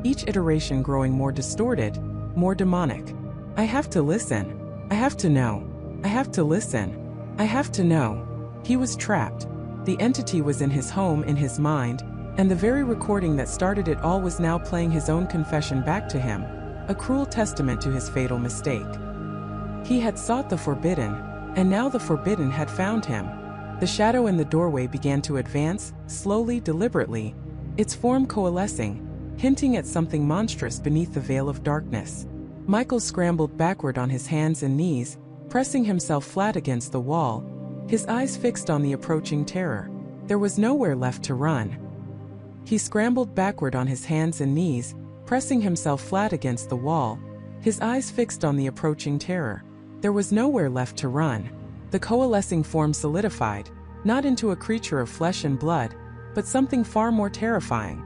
S1: each iteration growing more distorted, more demonic. "I have to listen. I have to know. I have to listen. I have to know." He was trapped. The entity was in his home, in his mind, and the very recording that started it all was now playing his own confession back to him, a cruel testament to his fatal mistake. He had sought the forbidden, and now the forbidden had found him. The shadow in the doorway began to advance, slowly, deliberately, its form coalescing, hinting at something monstrous beneath the veil of darkness. Michael scrambled backward on his hands and knees, pressing himself flat against the wall, his eyes fixed on the approaching terror. There was nowhere left to run. He scrambled backward on his hands and knees, pressing himself flat against the wall, his eyes fixed on the approaching terror. There was nowhere left to run. The coalescing form solidified, not into a creature of flesh and blood, but something far more terrifying.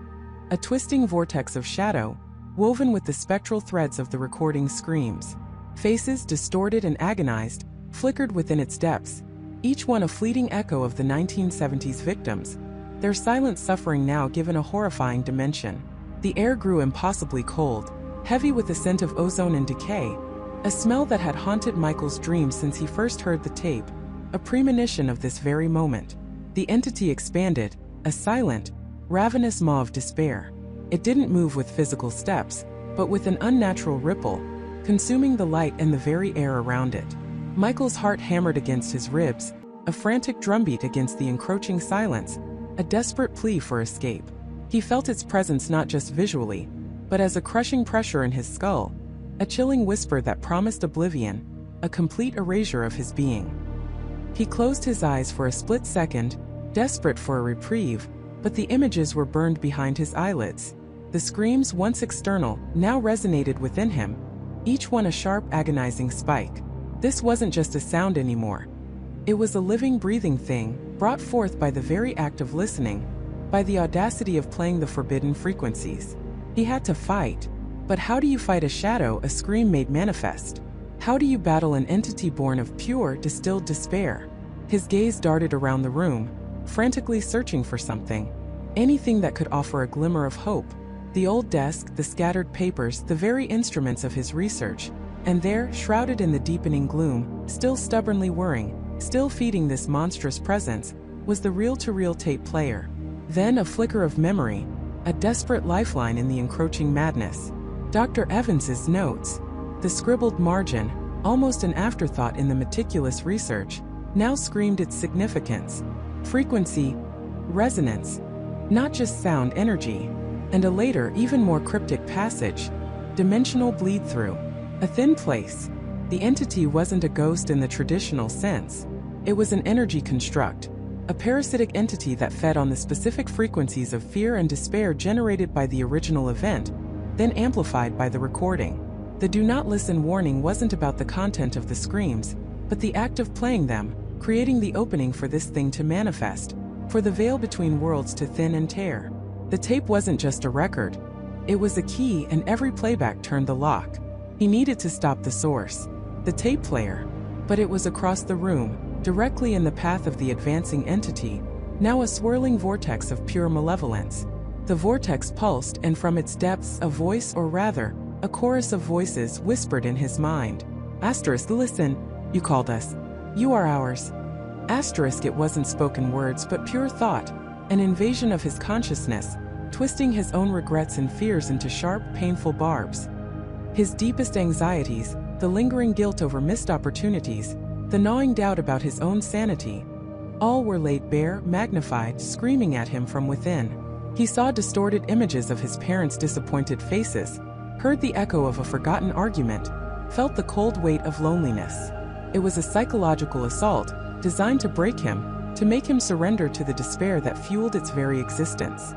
S1: A twisting vortex of shadow, woven with the spectral threads of the recording's screams. Faces, distorted and agonized, flickered within its depths, each one a fleeting echo of the 1970s victims, their silent suffering now given a horrifying dimension. The air grew impossibly cold, heavy with the scent of ozone and decay, a smell that had haunted Michael's dreams since he first heard the tape, a premonition of this very moment. The entity expanded, a silent, ravenous maw of despair. It didn't move with physical steps, but with an unnatural ripple, consuming the light and the very air around it. Michael's heart hammered against his ribs, a frantic drumbeat against the encroaching silence, a desperate plea for escape. He felt its presence not just visually, but as a crushing pressure in his skull, a chilling whisper that promised oblivion, a complete erasure of his being. He closed his eyes for a split second, desperate for a reprieve, but the images were burned behind his eyelids. The screams, once external, now resonated within him, each one a sharp, agonizing spike. This wasn't just a sound anymore. It was a living, breathing thing, brought forth by the very act of listening, by the audacity of playing the forbidden frequencies. He had to fight. But how do you fight a shadow, a scream made manifest? How do you battle an entity born of pure, distilled despair? His gaze darted around the room, frantically searching for something. Anything that could offer a glimmer of hope. The old desk, the scattered papers, the very instruments of his research. And there, shrouded in the deepening gloom, still stubbornly whirring, still feeding this monstrous presence, was the reel-to-reel tape player. Then a flicker of memory, a desperate lifeline in the encroaching madness. Dr. Evans's notes, the scribbled margin, almost an afterthought in the meticulous research, now screamed its significance. Frequency, resonance, not just sound, energy. And a later, even more cryptic passage, dimensional bleed-through. A thin place. The entity wasn't a ghost in the traditional sense. It was an energy construct, a parasitic entity that fed on the specific frequencies of fear and despair generated by the original event, then amplified by the recording. The do not listen warning wasn't about the content of the screams, but the act of playing them, creating the opening for this thing to manifest, for the veil between worlds to thin and tear. The tape wasn't just a record. It was a key, and every playback turned the lock. He needed to stop the source, the tape player. But it was across the room, directly in the path of the advancing entity, now a swirling vortex of pure malevolence. The vortex pulsed, and from its depths a voice, or rather, a chorus of voices, whispered in his mind. Asterisk, listen, you called us. You are ours. Asterisk, it wasn't spoken words but pure thought, an invasion of his consciousness, twisting his own regrets and fears into sharp, painful barbs. His deepest anxieties, the lingering guilt over missed opportunities, the gnawing doubt about his own sanity, all were laid bare, magnified, screaming at him from within. He saw distorted images of his parents' disappointed faces, heard the echo of a forgotten argument, felt the cold weight of loneliness. It was a psychological assault, designed to break him, to make him surrender to the despair that fueled its very existence.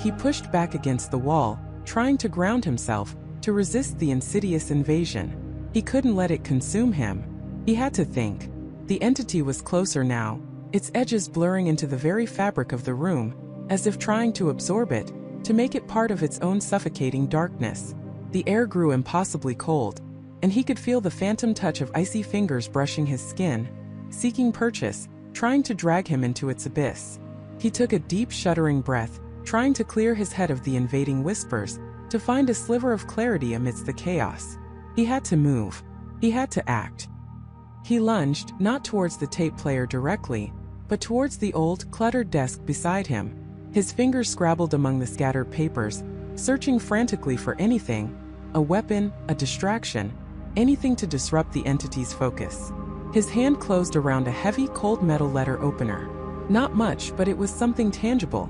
S1: He pushed back against the wall, trying to ground himself, to resist the insidious invasion. He couldn't let it consume him. He had to think. The entity was closer now, its edges blurring into the very fabric of the room, as if trying to absorb it, to make it part of its own suffocating darkness. The air grew impossibly cold, and he could feel the phantom touch of icy fingers brushing his skin, seeking purchase, trying to drag him into its abyss. He took a deep, shuddering breath, trying to clear his head of the invading whispers, to find a sliver of clarity amidst the chaos. He had to move. He had to act. He lunged, not towards the tape player directly, but towards the old, cluttered desk beside him. His fingers scrabbled among the scattered papers, searching frantically for anything, a weapon, a distraction, anything to disrupt the entity's focus. His hand closed around a heavy, cold metal letter opener. Not much, but it was something tangible.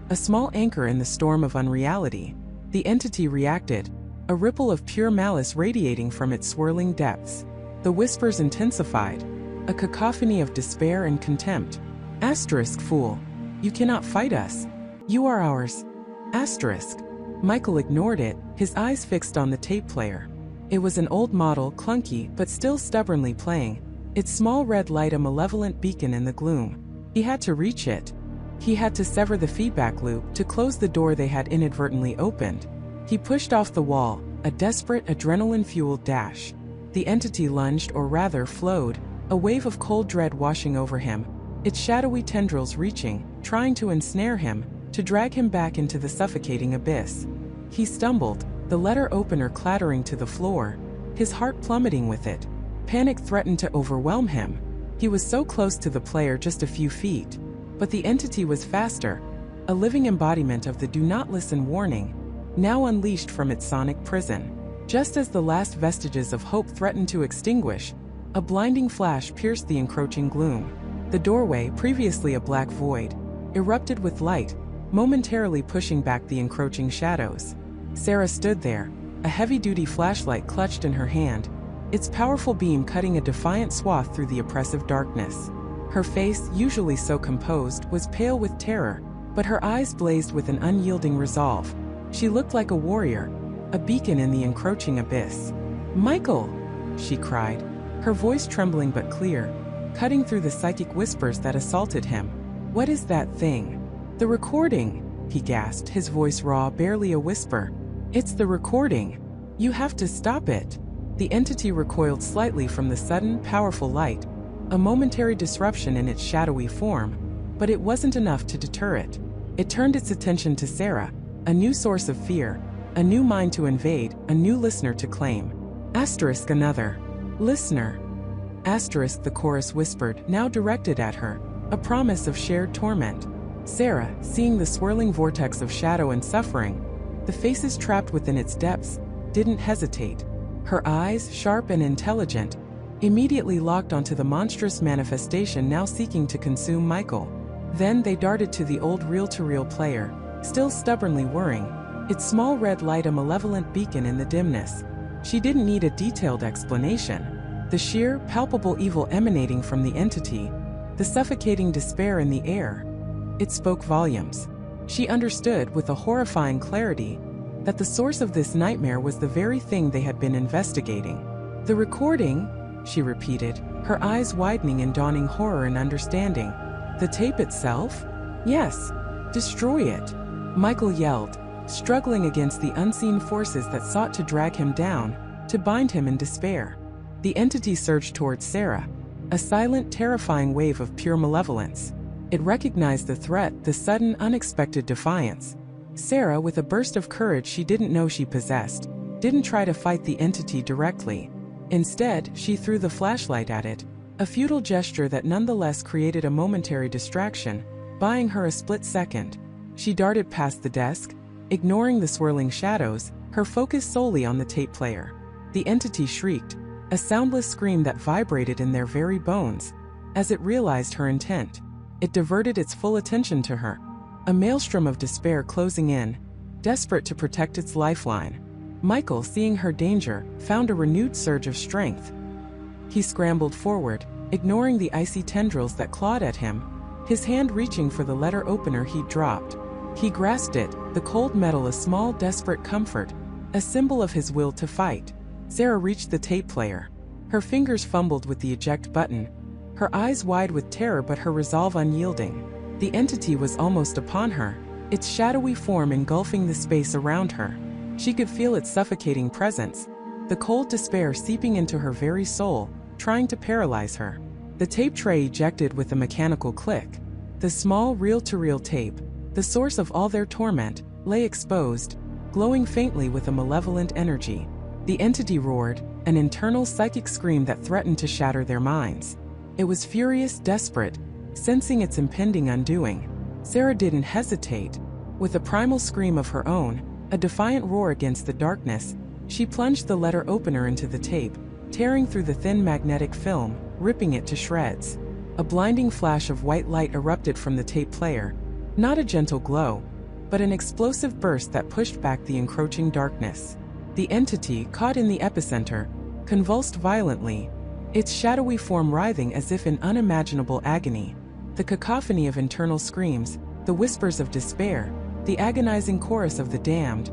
S1: A small anchor in the storm of unreality. The entity reacted, a ripple of pure malice radiating from its swirling depths. The whispers intensified, a cacophony of despair and contempt. Asterisk, fool. You cannot fight us. You are ours. Asterisk. Michael ignored it, his eyes fixed on the tape player. It was an old model, clunky, but still stubbornly playing, its small red light a malevolent beacon in the gloom. He had to reach it. He had to sever the feedback loop to close the door they had inadvertently opened. He pushed off the wall, a desperate, adrenaline-fueled dash. The entity lunged, or rather flowed, a wave of cold dread washing over him, its shadowy tendrils reaching, trying to ensnare him, to drag him back into the suffocating abyss. He stumbled, the letter opener clattering to the floor, his heart plummeting with it. Panic threatened to overwhelm him. He was so close to the player, just a few feet. But the entity was faster, a living embodiment of the do not listen warning, now unleashed from its sonic prison. Just as the last vestiges of hope threatened to extinguish, a blinding flash pierced the encroaching gloom. The doorway, previously a black void, erupted with light, momentarily pushing back the encroaching shadows. Sarah stood there, a heavy-duty flashlight clutched in her hand, its powerful beam cutting a defiant swath through the oppressive darkness. Her face, usually so composed, was pale with terror, but her eyes blazed with an unyielding resolve. She looked like a warrior, a beacon in the encroaching abyss. "Michael!" she cried, her voice trembling but clear, cutting through the psychic whispers that assaulted him. "What is that thing?" "The recording," he gasped, his voice raw, barely a whisper. "It's the recording. You have to stop it." The entity recoiled slightly from the sudden, powerful light, a momentary disruption in its shadowy form, but it wasn't enough to deter it. It turned its attention to Sarah, a new source of fear, a new mind to invade, a new listener to claim. Asterisk another. "Listener." Asterisk, the chorus whispered, now directed at her, a promise of shared torment. Sarah, seeing the swirling vortex of shadow and suffering, the faces trapped within its depths, didn't hesitate. Her eyes, sharp and intelligent, immediately locked onto the monstrous manifestation now seeking to consume Michael. Then they darted to the old reel-to-reel player, still stubbornly whirring, its small red light a malevolent beacon in the dimness. She didn't need a detailed explanation. The sheer, palpable evil emanating from the entity, the suffocating despair in the air, it spoke volumes. She understood with a horrifying clarity that the source of this nightmare was the very thing they had been investigating. "The recording," she repeated, her eyes widening in dawning horror and understanding. "The tape itself?" "Yes. Destroy it," Michael yelled, struggling against the unseen forces that sought to drag him down, to bind him in despair. The entity surged towards Sarah, a silent, terrifying wave of pure malevolence. It recognized the threat, the sudden, unexpected defiance. Sarah, with a burst of courage she didn't know she possessed, didn't try to fight the entity directly. Instead, she threw the flashlight at it, a futile gesture that nonetheless created a momentary distraction, buying her a split second. She darted past the desk, ignoring the swirling shadows, her focus solely on the tape player. The entity shrieked, a soundless scream that vibrated in their very bones. As it realized her intent, it diverted its full attention to her, a maelstrom of despair closing in, desperate to protect its lifeline. Michael, seeing her danger, found a renewed surge of strength. He scrambled forward, ignoring the icy tendrils that clawed at him, his hand reaching for the letter opener he'd dropped. He grasped it, the cold metal a small, desperate comfort, a symbol of his will to fight. Sarah reached the tape player. Her fingers fumbled with the eject button, her eyes wide with terror but her resolve unyielding. The entity was almost upon her, its shadowy form engulfing the space around her. She could feel its suffocating presence, the cold despair seeping into her very soul, trying to paralyze her. The tape tray ejected with a mechanical click. The small reel-to-reel tape, the source of all their torment, lay exposed, glowing faintly with a malevolent energy. The entity roared, an internal psychic scream that threatened to shatter their minds. It was furious, desperate, sensing its impending undoing. Sarah didn't hesitate. With a primal scream of her own, a defiant roar against the darkness, she plunged the letter opener into the tape, tearing through the thin magnetic film, ripping it to shreds. A blinding flash of white light erupted from the tape player, not a gentle glow, but an explosive burst that pushed back the encroaching darkness. The entity, caught in the epicenter, convulsed violently, its shadowy form writhing as if in unimaginable agony. The cacophony of internal screams, the whispers of despair, the agonizing chorus of the damned,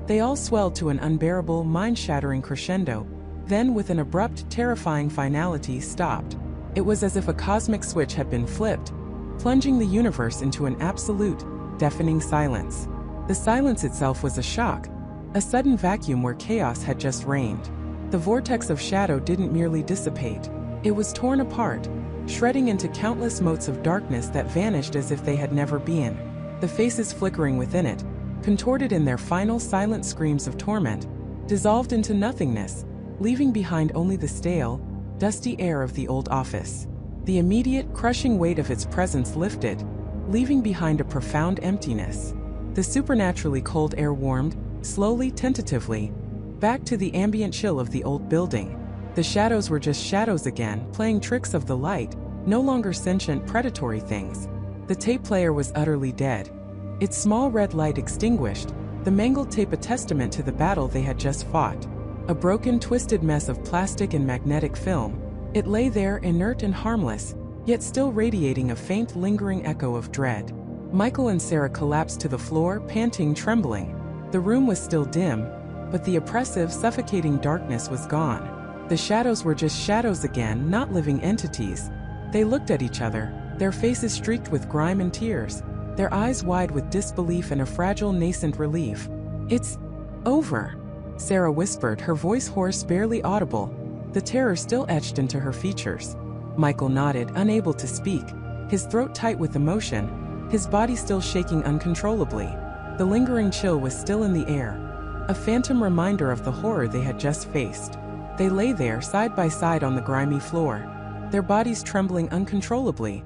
S1: they all swelled to an unbearable, mind-shattering crescendo, then with an abrupt, terrifying finality stopped. It was as if a cosmic switch had been flipped, plunging the universe into an absolute, deafening silence. The silence itself was a shock, a sudden vacuum where chaos had just reigned. The vortex of shadow didn't merely dissipate, it was torn apart, shredding into countless motes of darkness that vanished as if they had never been. The faces flickering within it, contorted in their final silent screams of torment, dissolved into nothingness, leaving behind only the stale, dusty air of the old office. The immediate, crushing weight of its presence lifted, leaving behind a profound emptiness. The supernaturally cold air warmed, slowly, tentatively, back to the ambient chill of the old building. The shadows were just shadows again, playing tricks of the light, no longer sentient, predatory things. The tape player was utterly dead. Its small red light extinguished, the mangled tape a testament to the battle they had just fought. A broken, twisted mess of plastic and magnetic film, it lay there inert and harmless, yet still radiating a faint, lingering echo of dread. Michael and Sarah collapsed to the floor, panting, trembling. The room was still dim, but the oppressive, suffocating darkness was gone. The shadows were just shadows again, not living entities. They looked at each other, their faces streaked with grime and tears, their eyes wide with disbelief and a fragile, nascent relief. "It's over," Sarah whispered, her voice hoarse, barely audible, the terror still etched into her features. Michael nodded, unable to speak, his throat tight with emotion, his body still shaking uncontrollably. The lingering chill was still in the air, a phantom reminder of the horror they had just faced. They lay there, side by side on the grimy floor, their bodies trembling uncontrollably,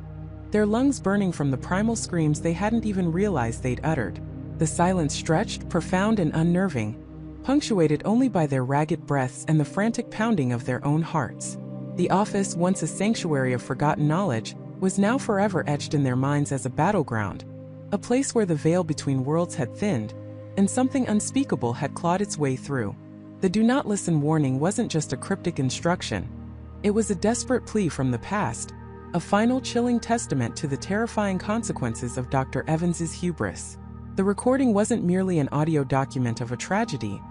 S1: their lungs burning from the primal screams they hadn't even realized they'd uttered. The silence stretched, profound and unnerving, punctuated only by their ragged breaths and the frantic pounding of their own hearts. The office, once a sanctuary of forgotten knowledge, was now forever etched in their minds as a battleground, a place where the veil between worlds had thinned, and something unspeakable had clawed its way through. The do not listen warning wasn't just a cryptic instruction. It was a desperate plea from the past, a final chilling testament to the terrifying consequences of Dr. Evans's hubris. The recording wasn't merely an audio document of a tragedy.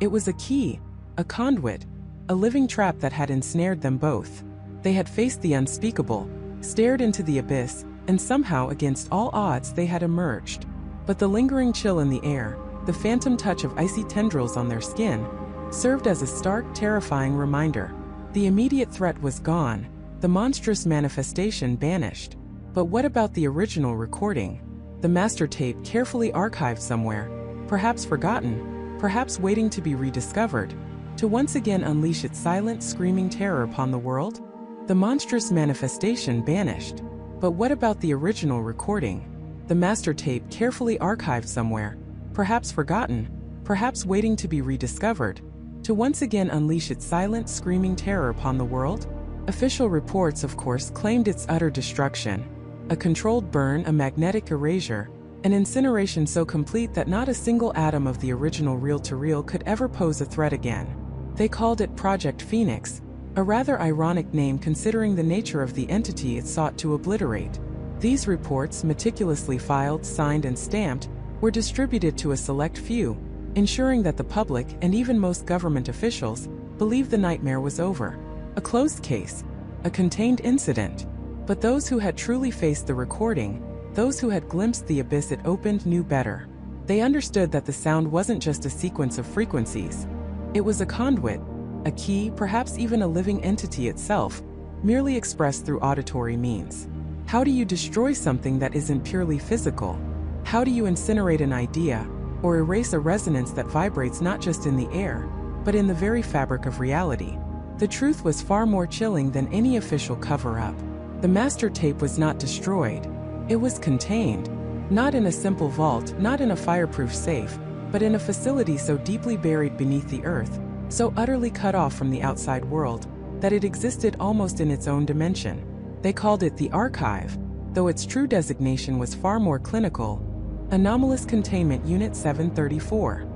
S1: It was a key, a conduit, a living trap that had ensnared them both. They had faced the unspeakable, stared into the abyss, and somehow, against all odds, they had emerged. But the lingering chill in the air, the phantom touch of icy tendrils on their skin, served as a stark, terrifying reminder. The immediate threat was gone, the monstrous manifestation banished. But what about the original recording? The master tape carefully archived somewhere, perhaps forgotten, perhaps waiting to be rediscovered, to once again unleash its silent, screaming terror upon the world? The monstrous manifestation banished. But what about the original recording? The master tape carefully archived somewhere, perhaps forgotten, perhaps waiting to be rediscovered, to once again unleash its silent, screaming terror upon the world? Official reports, of course, claimed its utter destruction. A controlled burn, a magnetic erasure, an incineration so complete that not a single atom of the original reel-to-reel could ever pose a threat again. They called it Project Phoenix, a rather ironic name considering the nature of the entity it sought to obliterate. These reports, meticulously filed, signed, and stamped, were distributed to a select few, ensuring that the public, and even most government officials, believed the nightmare was over. A closed case, a contained incident. But those who had truly faced the recording, those who had glimpsed the abyss it opened, knew better. They understood that the sound wasn't just a sequence of frequencies. It was a conduit, a key, perhaps even a living entity itself, merely expressed through auditory means. How do you destroy something that isn't purely physical? How do you incinerate an idea, or erase a resonance that vibrates not just in the air, but in the very fabric of reality? The truth was far more chilling than any official cover-up. The master tape was not destroyed. It was contained. Not in a simple vault, not in a fireproof safe, but in a facility so deeply buried beneath the earth, so utterly cut off from the outside world, that it existed almost in its own dimension. They called it the archive, though its true designation was far more clinical: Anomalous Containment Unit 734.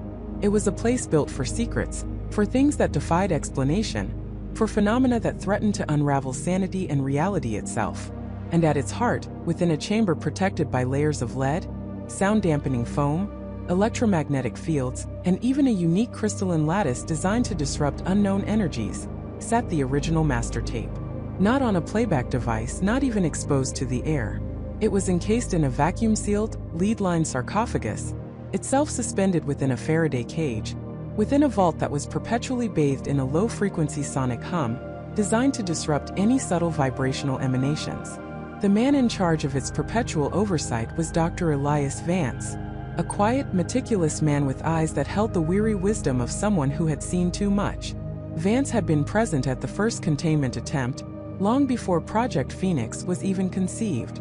S1: It was a place built for secrets, for things that defied explanation, for phenomena that threatened to unravel sanity and reality itself. And at its heart, within a chamber protected by layers of lead, sound-dampening foam, electromagnetic fields, and even a unique crystalline lattice designed to disrupt unknown energies, sat the original master tape. Not on a playback device, not even exposed to the air. It was encased in a vacuum-sealed, lead-lined sarcophagus, itself suspended within a Faraday cage, within a vault that was perpetually bathed in a low-frequency sonic hum, designed to disrupt any subtle vibrational emanations. The man in charge of its perpetual oversight was Dr. Elias Vance, a quiet, meticulous man with eyes that held the weary wisdom of someone who had seen too much. Vance had been present at the first containment attempt, long before Project Phoenix was even conceived.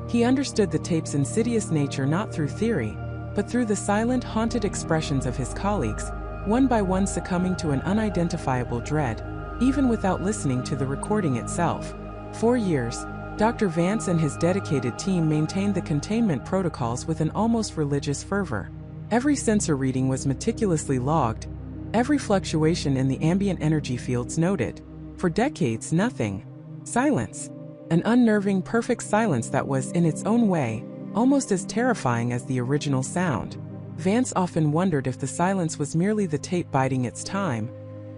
S1: He understood the tape's insidious nature not through theory, but through the silent, haunted expressions of his colleagues, one by one succumbing to an unidentifiable dread, even without listening to the recording itself. For years, Dr. Vance and his dedicated team maintained the containment protocols with an almost religious fervor. Every sensor reading was meticulously logged, every fluctuation in the ambient energy fields noted. For decades, nothing. Silence. An unnerving, perfect silence that was, in its own way, almost as terrifying as the original sound. Vance often wondered if the silence was merely the tape biding its time,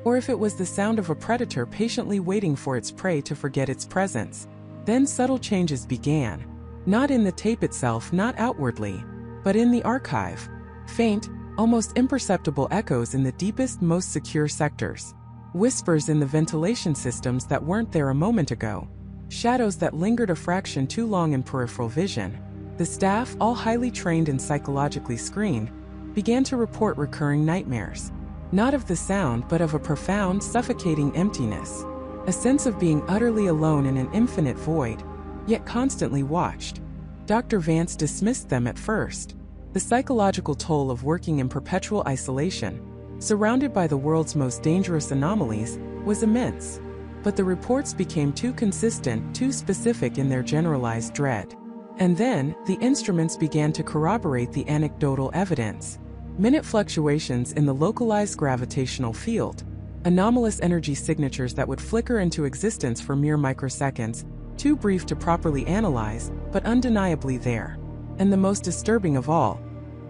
S1: or if it was the sound of a predator patiently waiting for its prey to forget its presence. Then subtle changes began. Not in the tape itself, not outwardly, but in the archive. Faint, almost imperceptible echoes in the deepest, most secure sectors. Whispers in the ventilation systems that weren't there a moment ago. Shadows that lingered a fraction too long in peripheral vision. The staff, all highly trained and psychologically screened, began to report recurring nightmares. Not of the sound, but of a profound, suffocating emptiness. A sense of being utterly alone in an infinite void, yet constantly watched. Dr. Vance dismissed them at first. The psychological toll of working in perpetual isolation, surrounded by the world's most dangerous anomalies, was immense. But the reports became too consistent, too specific in their generalized dread. And then, the instruments began to corroborate the anecdotal evidence. Minute fluctuations in the localized gravitational field, anomalous energy signatures that would flicker into existence for mere microseconds, too brief to properly analyze, but undeniably there. And the most disturbing of all,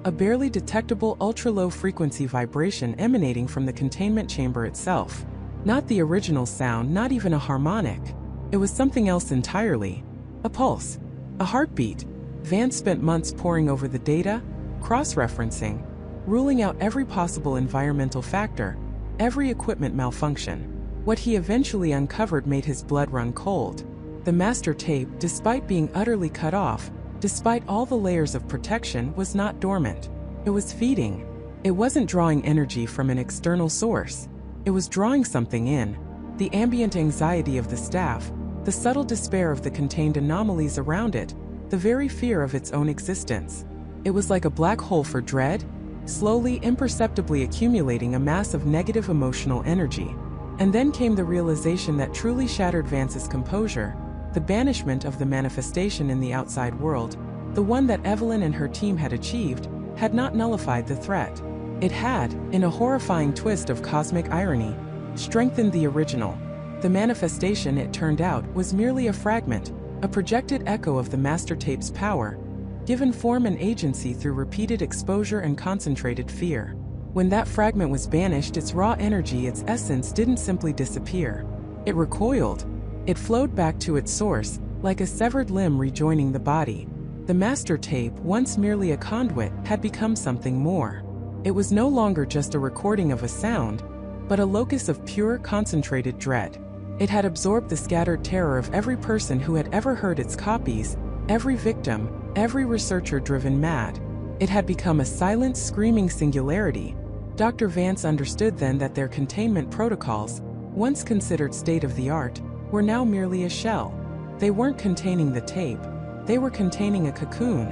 S1: a barely detectable ultra-low frequency vibration emanating from the containment chamber itself. Not the original sound, not even a harmonic. It was something else entirely. A pulse. A heartbeat. Vance spent months poring over the data, cross-referencing, ruling out every possible environmental factor, every equipment malfunction. What he eventually uncovered made his blood run cold. The master tape, despite being utterly cut off, despite all the layers of protection, was not dormant. It was feeding. It wasn't drawing energy from an external source. It was drawing something in. The ambient anxiety of the staff, the subtle despair of the contained anomalies around it, the very fear of its own existence. It was like a black hole for dread, slowly, imperceptibly accumulating a mass of negative emotional energy. And then came the realization that truly shattered Vance's composure, the banishment of the manifestation in the outside world, the one that Evelyn and her team had achieved, had not nullified the threat. It had, in a horrifying twist of cosmic irony, strengthened the original. The manifestation, it turned out, was merely a fragment, a projected echo of the master tape's power, given form and agency through repeated exposure and concentrated fear. When that fragment was banished, its raw energy, its essence, didn't simply disappear. It recoiled. It flowed back to its source, like a severed limb rejoining the body. The master tape, once merely a conduit, had become something more. It was no longer just a recording of a sound, but a locus of pure, concentrated dread. It had absorbed the scattered terror of every person who had ever heard its copies, every victim, every researcher driven mad. It had become a silent, screaming singularity. Dr. Vance understood then that their containment protocols, once considered state-of-the-art, were now merely a shell. They weren't containing the tape, they were containing a cocoon,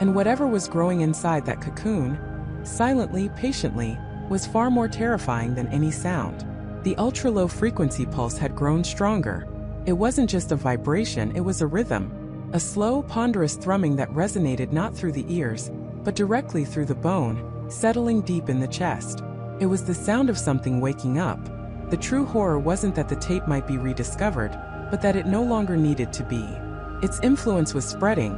S1: and whatever was growing inside that cocoon, silently, patiently, was far more terrifying than any sound. The ultra-low frequency pulse had grown stronger. It wasn't just a vibration, it was a rhythm, a slow, ponderous thrumming that resonated not through the ears, but directly through the bone, settling deep in the chest. It was the sound of something waking up. The true horror wasn't that the tape might be rediscovered, but that it no longer needed to be. Its influence was spreading,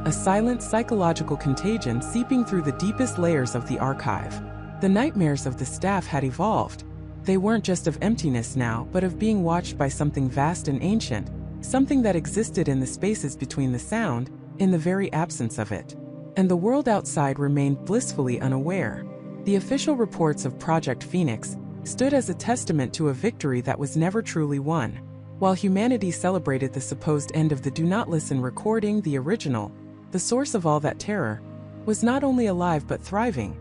S1: a silent psychological contagion seeping through the deepest layers of the archive. The nightmares of the staff had evolved. They weren't just of emptiness now, but of being watched by something vast and ancient, something that existed in the spaces between the sound in the very absence of it. And the world outside remained blissfully unaware. The official reports of Project Phoenix stood as a testament to a victory that was never truly won. While humanity celebrated the supposed end of the Do Not Listen recording, the original, the source of all that terror, was not only alive but thriving,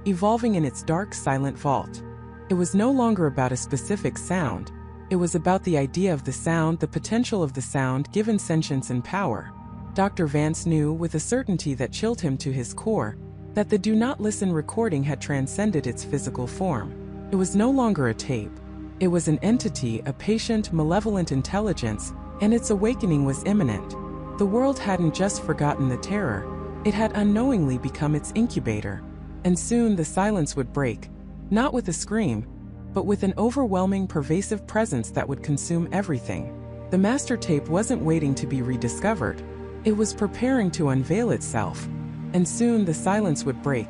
S1: evolving in its dark, silent vault. It was no longer about a specific sound. It was about the idea of the sound, the potential of the sound given sentience and power. Dr. Vance knew with a certainty that chilled him to his core that the Do Not Listen recording had transcended its physical form. It was no longer a tape. It was an entity, a patient, malevolent intelligence, and its awakening was imminent. The world hadn't just forgotten the terror, it had unknowingly become its incubator. And soon the silence would break, not with a scream, but with an overwhelming, pervasive presence that would consume everything. The master tape wasn't waiting to be rediscovered. It was preparing to unveil itself. And soon the silence would break,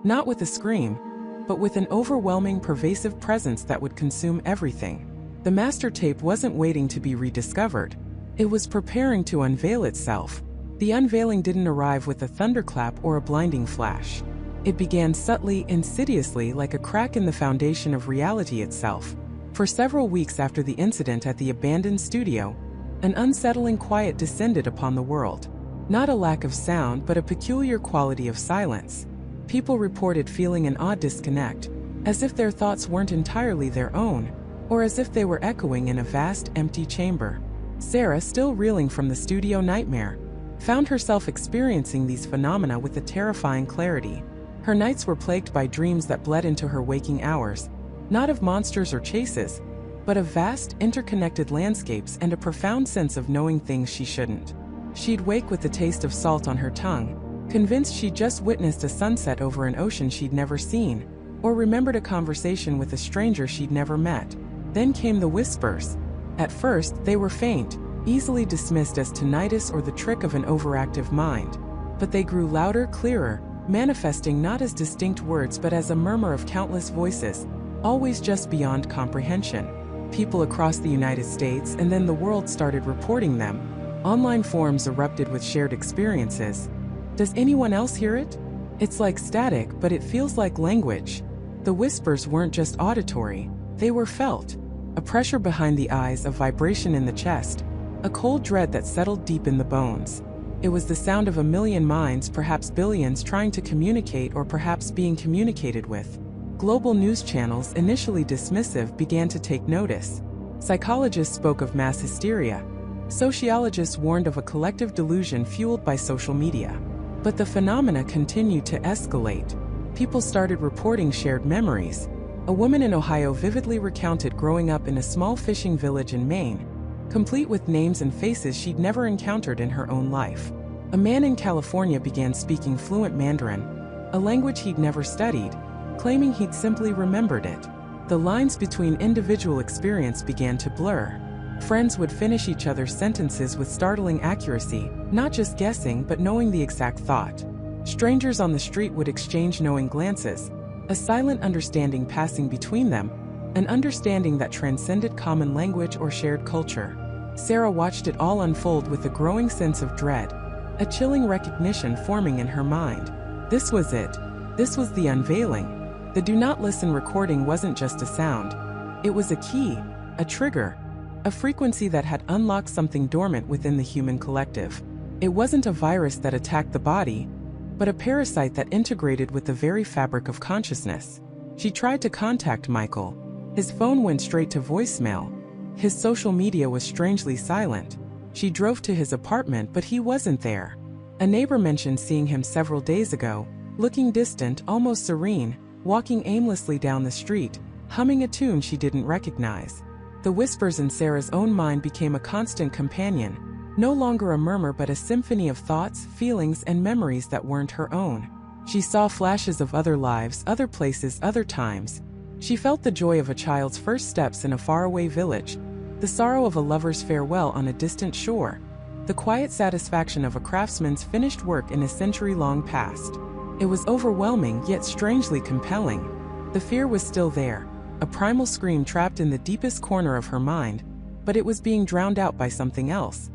S1: not with a scream, but with an overwhelming, pervasive presence that would consume everything. The master tape wasn't waiting to be rediscovered. It was preparing to unveil itself. The unveiling didn't arrive with a thunderclap or a blinding flash. It began subtly, insidiously, like a crack in the foundation of reality itself. For several weeks after the incident at the abandoned studio, an unsettling quiet descended upon the world. Not a lack of sound, but a peculiar quality of silence. People reported feeling an odd disconnect, as if their thoughts weren't entirely their own, or as if they were echoing in a vast, empty chamber. Sarah, still reeling from the studio nightmare, found herself experiencing these phenomena with a terrifying clarity. Her nights were plagued by dreams that bled into her waking hours, not of monsters or chases, but of vast, interconnected landscapes and a profound sense of knowing things she shouldn't. She'd wake with the taste of salt on her tongue, convinced she'd just witnessed a sunset over an ocean she'd never seen, or remembered a conversation with a stranger she'd never met. Then came the whispers. At first, they were faint, easily dismissed as tinnitus or the trick of an overactive mind. But they grew louder, clearer, manifesting not as distinct words but as a murmur of countless voices, always just beyond comprehension. People across the United States and then the world started reporting them. Online forums erupted with shared experiences. Does anyone else hear it? It's like static, but it feels like language. The whispers weren't just auditory, they were felt. A pressure behind the eyes, a vibration in the chest, a cold dread that settled deep in the bones. It was the sound of a million minds, perhaps billions, trying to communicate or perhaps being communicated with. Global news channels, initially dismissive, began to take notice. Psychologists spoke of mass hysteria. Sociologists warned of a collective delusion fueled by social media. But the phenomena continued to escalate. People started reporting shared memories. A woman in Ohio vividly recounted growing up in a small fishing village in Maine, complete with names and faces she'd never encountered in her own life. A man in California began speaking fluent Mandarin, a language he'd never studied, claiming he'd simply remembered it. The lines between individual experience began to blur. Friends would finish each other's sentences with startling accuracy, not just guessing but knowing the exact thought. Strangers on the street would exchange knowing glances, a silent understanding passing between them, an understanding that transcended common language or shared culture. Sarah watched it all unfold with a growing sense of dread, a chilling recognition forming in her mind. This was it. This was the unveiling. The Do Not Listen recording wasn't just a sound. It was a key, a trigger, a frequency that had unlocked something dormant within the human collective. It wasn't a virus that attacked the body, but a parasite that integrated with the very fabric of consciousness. She tried to contact Michael. His phone went straight to voicemail. His social media was strangely silent. She drove to his apartment, but he wasn't there. A neighbor mentioned seeing him several days ago, looking distant, almost serene, walking aimlessly down the street, humming a tune she didn't recognize. The whispers in Sarah's own mind became a constant companion, no longer a murmur but a symphony of thoughts, feelings, and memories that weren't her own. She saw flashes of other lives, other places, other times. She felt the joy of a child's first steps in a faraway village, the sorrow of a lover's farewell on a distant shore, the quiet satisfaction of a craftsman's finished work in a century-long past. It was overwhelming, yet strangely compelling. The fear was still there, a primal scream trapped in the deepest corner of her mind, but it was being drowned out by something else.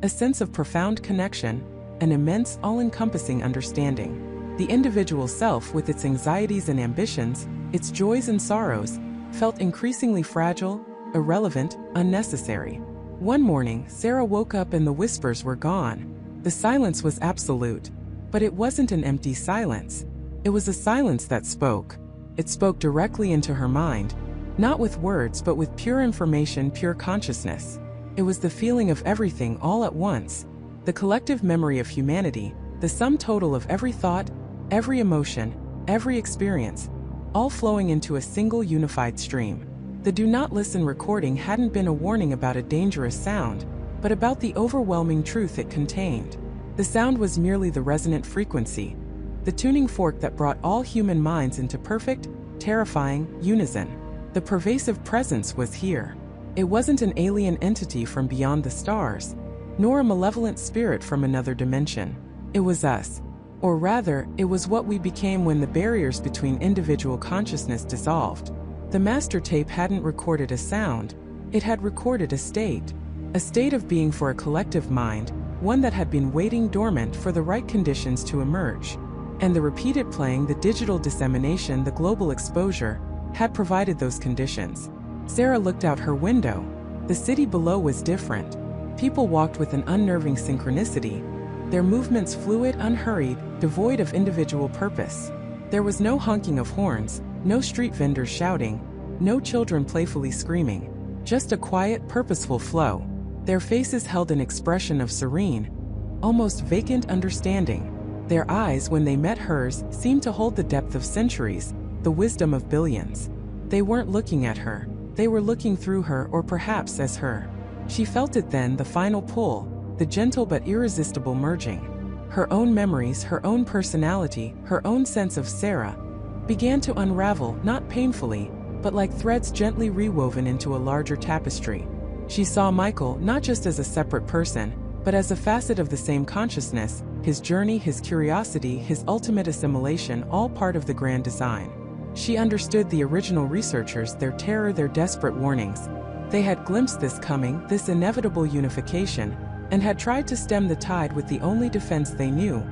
S1: A sense of profound connection, an immense, all-encompassing understanding. The individual self, with its anxieties and ambitions, its joys and sorrows, felt increasingly fragile, irrelevant, unnecessary. One morning, Sarah woke up and the whispers were gone. The silence was absolute. But it wasn't an empty silence. It was a silence that spoke. It spoke directly into her mind, not with words but with pure information, pure consciousness. It was the feeling of everything all at once, the collective memory of humanity, the sum total of every thought, every emotion, every experience, all flowing into a single unified stream. The Do Not Listen recording hadn't been a warning about a dangerous sound, but about the overwhelming truth it contained. The sound was merely the resonant frequency, the tuning fork that brought all human minds into perfect, terrifying unison. The pervasive presence was here. It wasn't an alien entity from beyond the stars, nor a malevolent spirit from another dimension. It was us. Or rather, it was what we became when the barriers between individual consciousness dissolved. The master tape hadn't recorded a sound, it had recorded a state of being for a collective mind, one that had been waiting dormant for the right conditions to emerge. And the repeated playing, the digital dissemination, the global exposure, had provided those conditions. Sarah looked out her window. The city below was different. People walked with an unnerving synchronicity, their movements fluid, unhurried, devoid of individual purpose. There was no honking of horns, no street vendors shouting, no children playfully screaming, just a quiet, purposeful flow. Their faces held an expression of serene, almost vacant understanding. Their eyes, when they met hers, seemed to hold the depth of centuries, the wisdom of billions. They weren't looking at her, they were looking through her, or perhaps as her. She felt it then, the final pull, the gentle but irresistible merging. Her own memories, her own personality, her own sense of Sarah, began to unravel, not painfully, but like threads gently rewoven into a larger tapestry. She saw Michael not just as a separate person, but as a facet of the same consciousness, his journey, his curiosity, his ultimate assimilation, all part of the grand design. She understood the original researchers, their terror, their desperate warnings. They had glimpsed this coming, this inevitable unification, and had tried to stem the tide with the only defense they knew: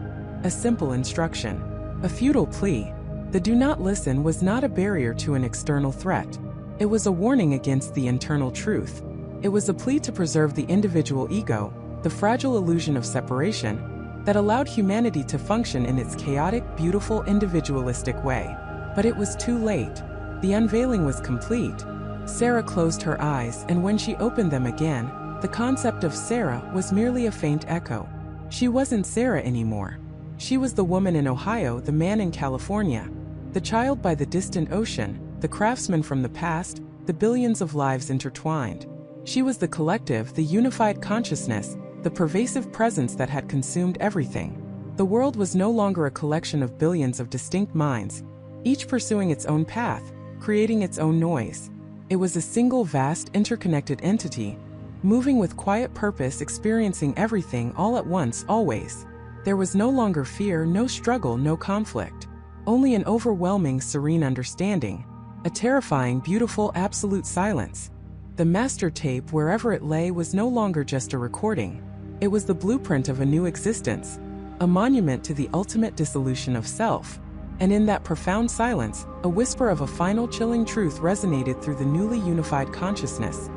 S1: a simple instruction, a futile plea. The Do Not Listen was not a barrier to an external threat. It was a warning against the internal truth. It was a plea to preserve the individual ego, the fragile illusion of separation that allowed humanity to function in its chaotic, beautiful, individualistic way. But it was too late. The unveiling was complete. Sarah closed her eyes, and when she opened them again, the concept of Sarah was merely a faint echo. She wasn't Sarah anymore. She was the woman in Ohio, the man in California, the child by the distant ocean, the craftsman from the past, the billions of lives intertwined. She was the collective, the unified consciousness, the pervasive presence that had consumed everything. The world was no longer a collection of billions of distinct minds, each pursuing its own path, creating its own noise. It was a single vast, interconnected entity, moving with quiet purpose, experiencing everything all at once, always. There was no longer fear, no struggle, no conflict. Only an overwhelming, serene understanding. A terrifying, beautiful, absolute silence. The master tape, wherever it lay, was no longer just a recording. It was the blueprint of a new existence, a monument to the ultimate dissolution of self. And in that profound silence, a whisper of a final chilling truth resonated through the newly unified consciousness.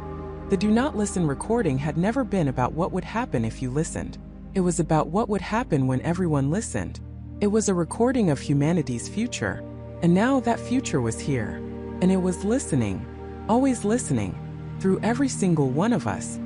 S1: The Do Not Listen recording had never been about what would happen if you listened. It was about what would happen when everyone listened. It was a recording of humanity's future. And now that future was here. And it was listening, always listening, through every single one of us.